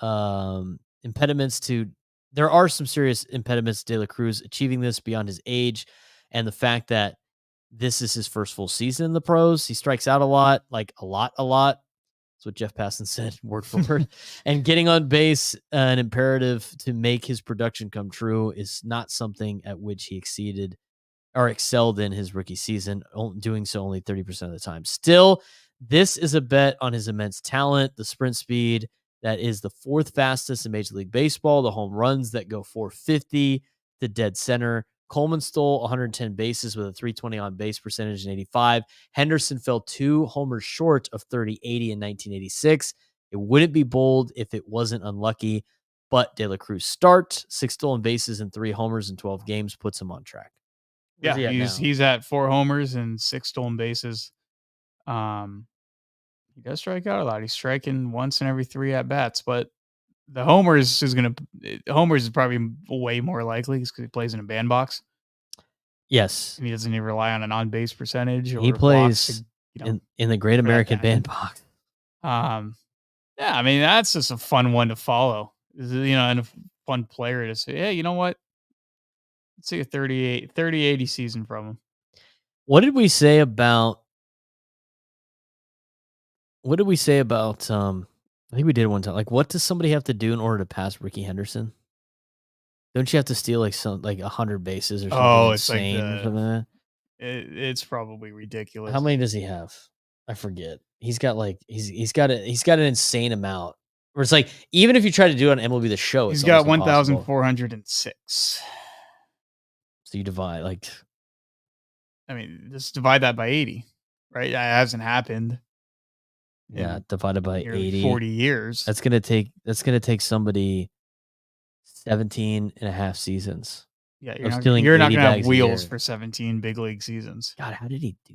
impediments to... There are some serious impediments to De La Cruz achieving this beyond his age. And the fact that this is his first full season in the pros, he strikes out a lot, like a lot. That's what Jeff Passan said, word for word. And getting on base, an imperative to make his production come true, is not something at which he exceeded or excelled in his rookie season, doing so only 30% of the time. Still, this is a bet on his immense talent, the sprint speed that is the fourth fastest in Major League Baseball, the home runs that go 450 to dead center. Coleman stole 110 bases with a 320 on base percentage in 85. Henderson fell 2 homers short of 30-80 in 1986. It wouldn't be bold if it wasn't unlucky, but De La Cruz's start, 6 stolen bases and 3 homers in 12 games puts him on track. Yeah, he's at 4 homers and 6 stolen bases. He does strike out a lot. He's striking once in every 3 at bats, but the homers is probably way more likely because he plays in a bandbox. Yes, and he doesn't even rely on an on base percentage. Or he plays to, in the Great American Bandbox. Yeah, I mean that's just a fun one to follow. And a fun player to say, hey, you know what? Let's see a 30-80 season from him. What did we say about? I think we did one time. Like, what does somebody have to do in order to pass Ricky Henderson? Don't you have to steal like 100 bases or something? Oh, insane it's like or something like that? It's probably ridiculous. How many does he have? I forget. He's got like he's got an insane amount. Where it's like, even if you try to do it on MLB The Show, he's got 1,406. So you divide just divide that by 80, right? That hasn't happened. Yeah, divided by 80. 40 years. That's gonna take somebody 17 and a half seasons. Yeah, you're not gonna have wheels for 17 big league seasons. God, how did he do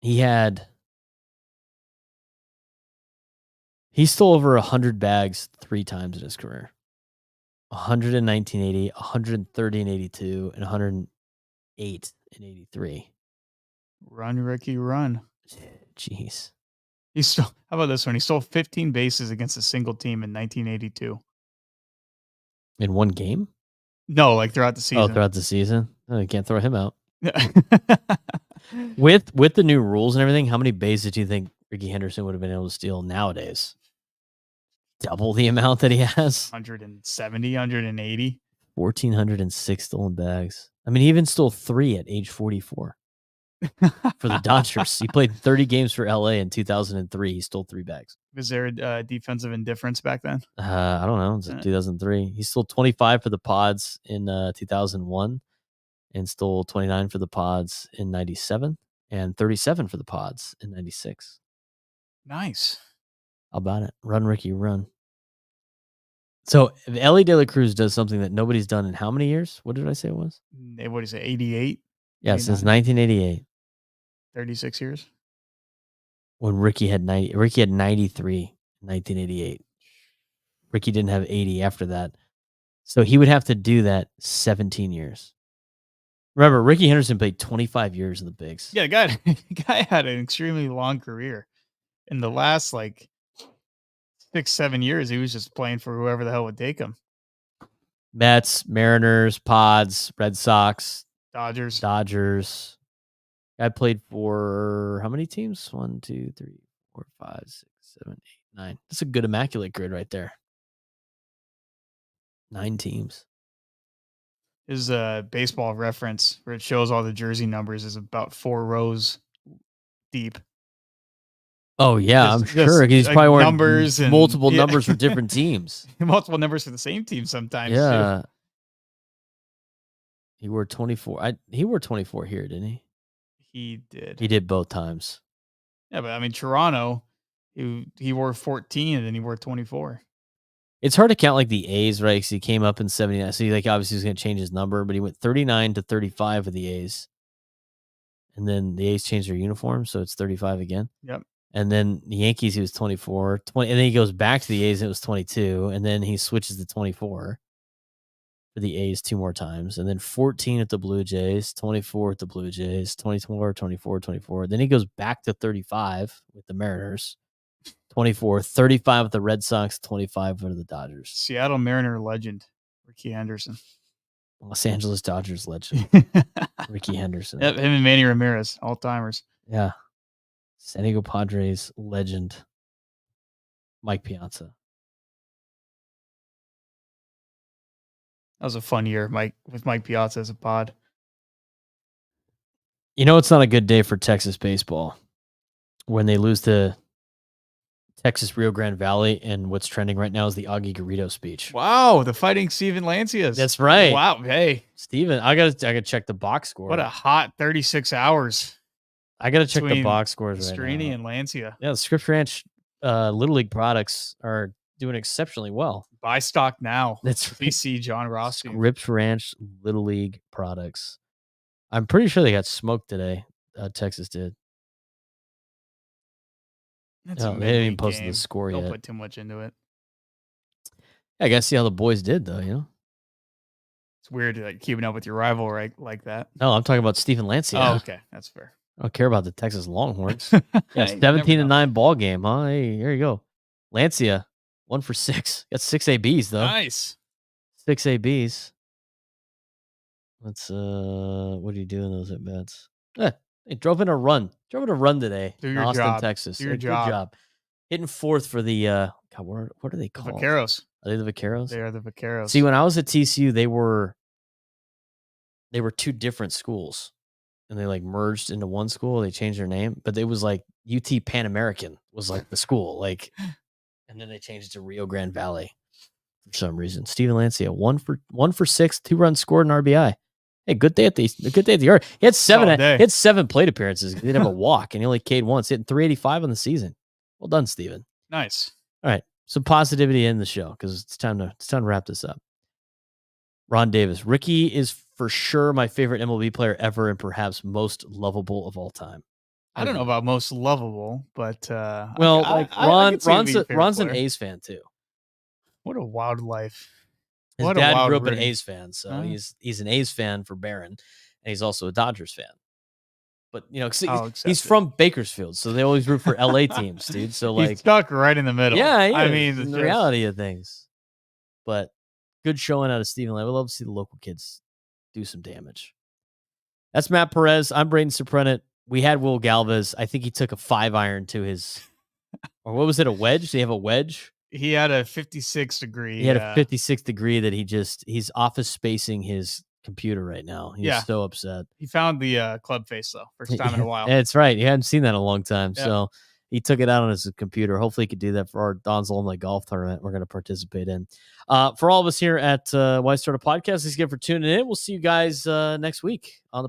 that? He stole over 100 bags 3 times in his career. 100 in 1980, 130 in 82, and 108 in 83. Run, Ricky, run. Jeez. How about this one? He stole 15 bases against a single team in 1982. In one game? No, like throughout the season. Oh, throughout the season? Oh, you can't throw him out. With the new rules and everything, how many bases do you think Ricky Henderson would have been able to steal nowadays? Double the amount that he has? 170, 180. 1,406 stolen bags. I mean, he even stole 3 at age 44 for the Dodgers. He played 30 games for LA in 2003. He stole 3 bags. Was there a defensive indifference back then? I don't know. It was 2003. He stole 25 for the Pods in 2001 and stole 29 for the Pods in 97 and 37 for the Pods in 96. Nice. How about it? Run, Ricky, run. So if Ellie De La Cruz does something that nobody's done in how many years? What did I say it was? What is it, 88? Yeah, since 1988. 36 years? When Ricky had 93 in 1988. Ricky didn't have 80 after that. So he would have to do that 17 years. Remember, Ricky Henderson played 25 years in the bigs. Yeah, the guy had an extremely long career. In the last 6-7 years, he was just playing for whoever the hell would take him. Mets, Mariners, Pods, Red Sox, Dodgers. I played for how many teams? 1, 2, 3, 4, 5, 6, 7, 8, 9. That's a good immaculate grid right there. 9 teams. His baseball reference where it shows all the jersey numbers is about 4 rows deep. Oh yeah, I'm sure he's probably wearing numbers multiple numbers for different teams. Multiple numbers for the same team sometimes. Yeah. Too. He wore 24. He wore 24 here, didn't he? He did. He did both times. Yeah, but I mean Toronto, he wore 14 and then he wore 24. It's hard to count like the A's, right? Because he came up in 79. So he obviously was going to change his number, but he went 39 to 35 with the A's. And then the A's changed their uniform, so it's 35 again. Yep. And then the Yankees, he was 24. 20, and then he goes back to the A's, and it was 22. And then he switches to 24 for the A's 2 more times. And then 14 at the Blue Jays, 24 at the Blue Jays, 24, 24, 24. Then he goes back to 35 with the Mariners. 24, 35 with the Red Sox, 25 for the Dodgers. Seattle Mariner legend Ricky Henderson. Los Angeles Dodgers legend, Ricky Henderson. Yep, him and Manny Ramirez, all timers. Yeah. San Diego Padres legend, Mike Piazza. That was a fun year, with Mike Piazza as a pod. You know, it's not a good day for Texas baseball when they lose to Texas Rio Grande Valley, and what's trending right now is the Augie Garrido speech. Wow, the fighting Steven Lancias. That's right. Wow, hey, Steven, I gotta check the box score. what a hot 36 hours. I gotta check the between box scores right Strini now. and Lancia. Yeah, the Scripps Ranch Little League products are doing exceptionally well. Buy stock now. That's VC John Rossi. Scripps Ranch Little League products. I'm pretty sure they got smoked today. Texas did. That's No, a they didn't even midweek post game. the score Don't yet. put too much into it. I gotta see how the boys did, though. You know, It's weird to keeping up with your rival like that. no, I'm talking about Stephen Lancia. Oh, okay, that's fair. I don't care about the Texas Longhorns. Yeah, Hey, you never 17-9 ball game, huh? Hey, here you go. Lancia, 1 for 6. Got 6 ABs though. Nice. 6 ABs. Let's what are you doing those at bats? They drove in a run. Drove in a run today. Do in your Austin, job. Texas. Do your Good job. job. Hitting 4th for the God, what are they The called? Vaqueros. Are they the Vaqueros? They are the Vaqueros. See, when I was at TCU, they were 2 different schools, and they merged into one school. They changed their name, but it was UT Pan American was the school, and then they changed it to Rio Grande Valley for some reason. Steven Lancia, 1 for 6, 2 runs scored, and RBI. Hey, good day at the yard. He had 7 plate appearances. He didn't have a walk, and he only K'd once, hitting 385 on the season. Well done, Steven. Nice. All right, some positivity in the show because it's time to wrap this up. Ron Davis, Ricky is for sure my favorite MLB player ever, and perhaps most lovable of all time. I don't know about most lovable, but well, Ron's an A's fan too. What a wild life. His dad grew up an A's fan, so he's an A's fan for Barron, and he's also a Dodgers fan. But he's from Bakersfield, so they always root for LA teams, dude. So he's stuck right in the middle. Yeah, I mean, it's the reality of things. But good showing out of Stephen Lane. We love to see the local kids do some damage. That's Matt Perez. I'm Braden Soprenet. We had Will Galvez. I think he took a 5-iron to his, or what was it, a wedge? Did he have a wedge? He had a 56 degree. He had a 56 degree that he's office spacing his computer right now. He's so upset. He found the club face, though, first time in a while. That's right. He hadn't seen that in a long time. Yeah. So he took it out on his computer. Hopefully he could do that for our Don's Lonely Golf Tournament we're going to participate in. For all of us here at Why Start a Podcast, thanks again for tuning in. We'll see you guys next week on the podcast.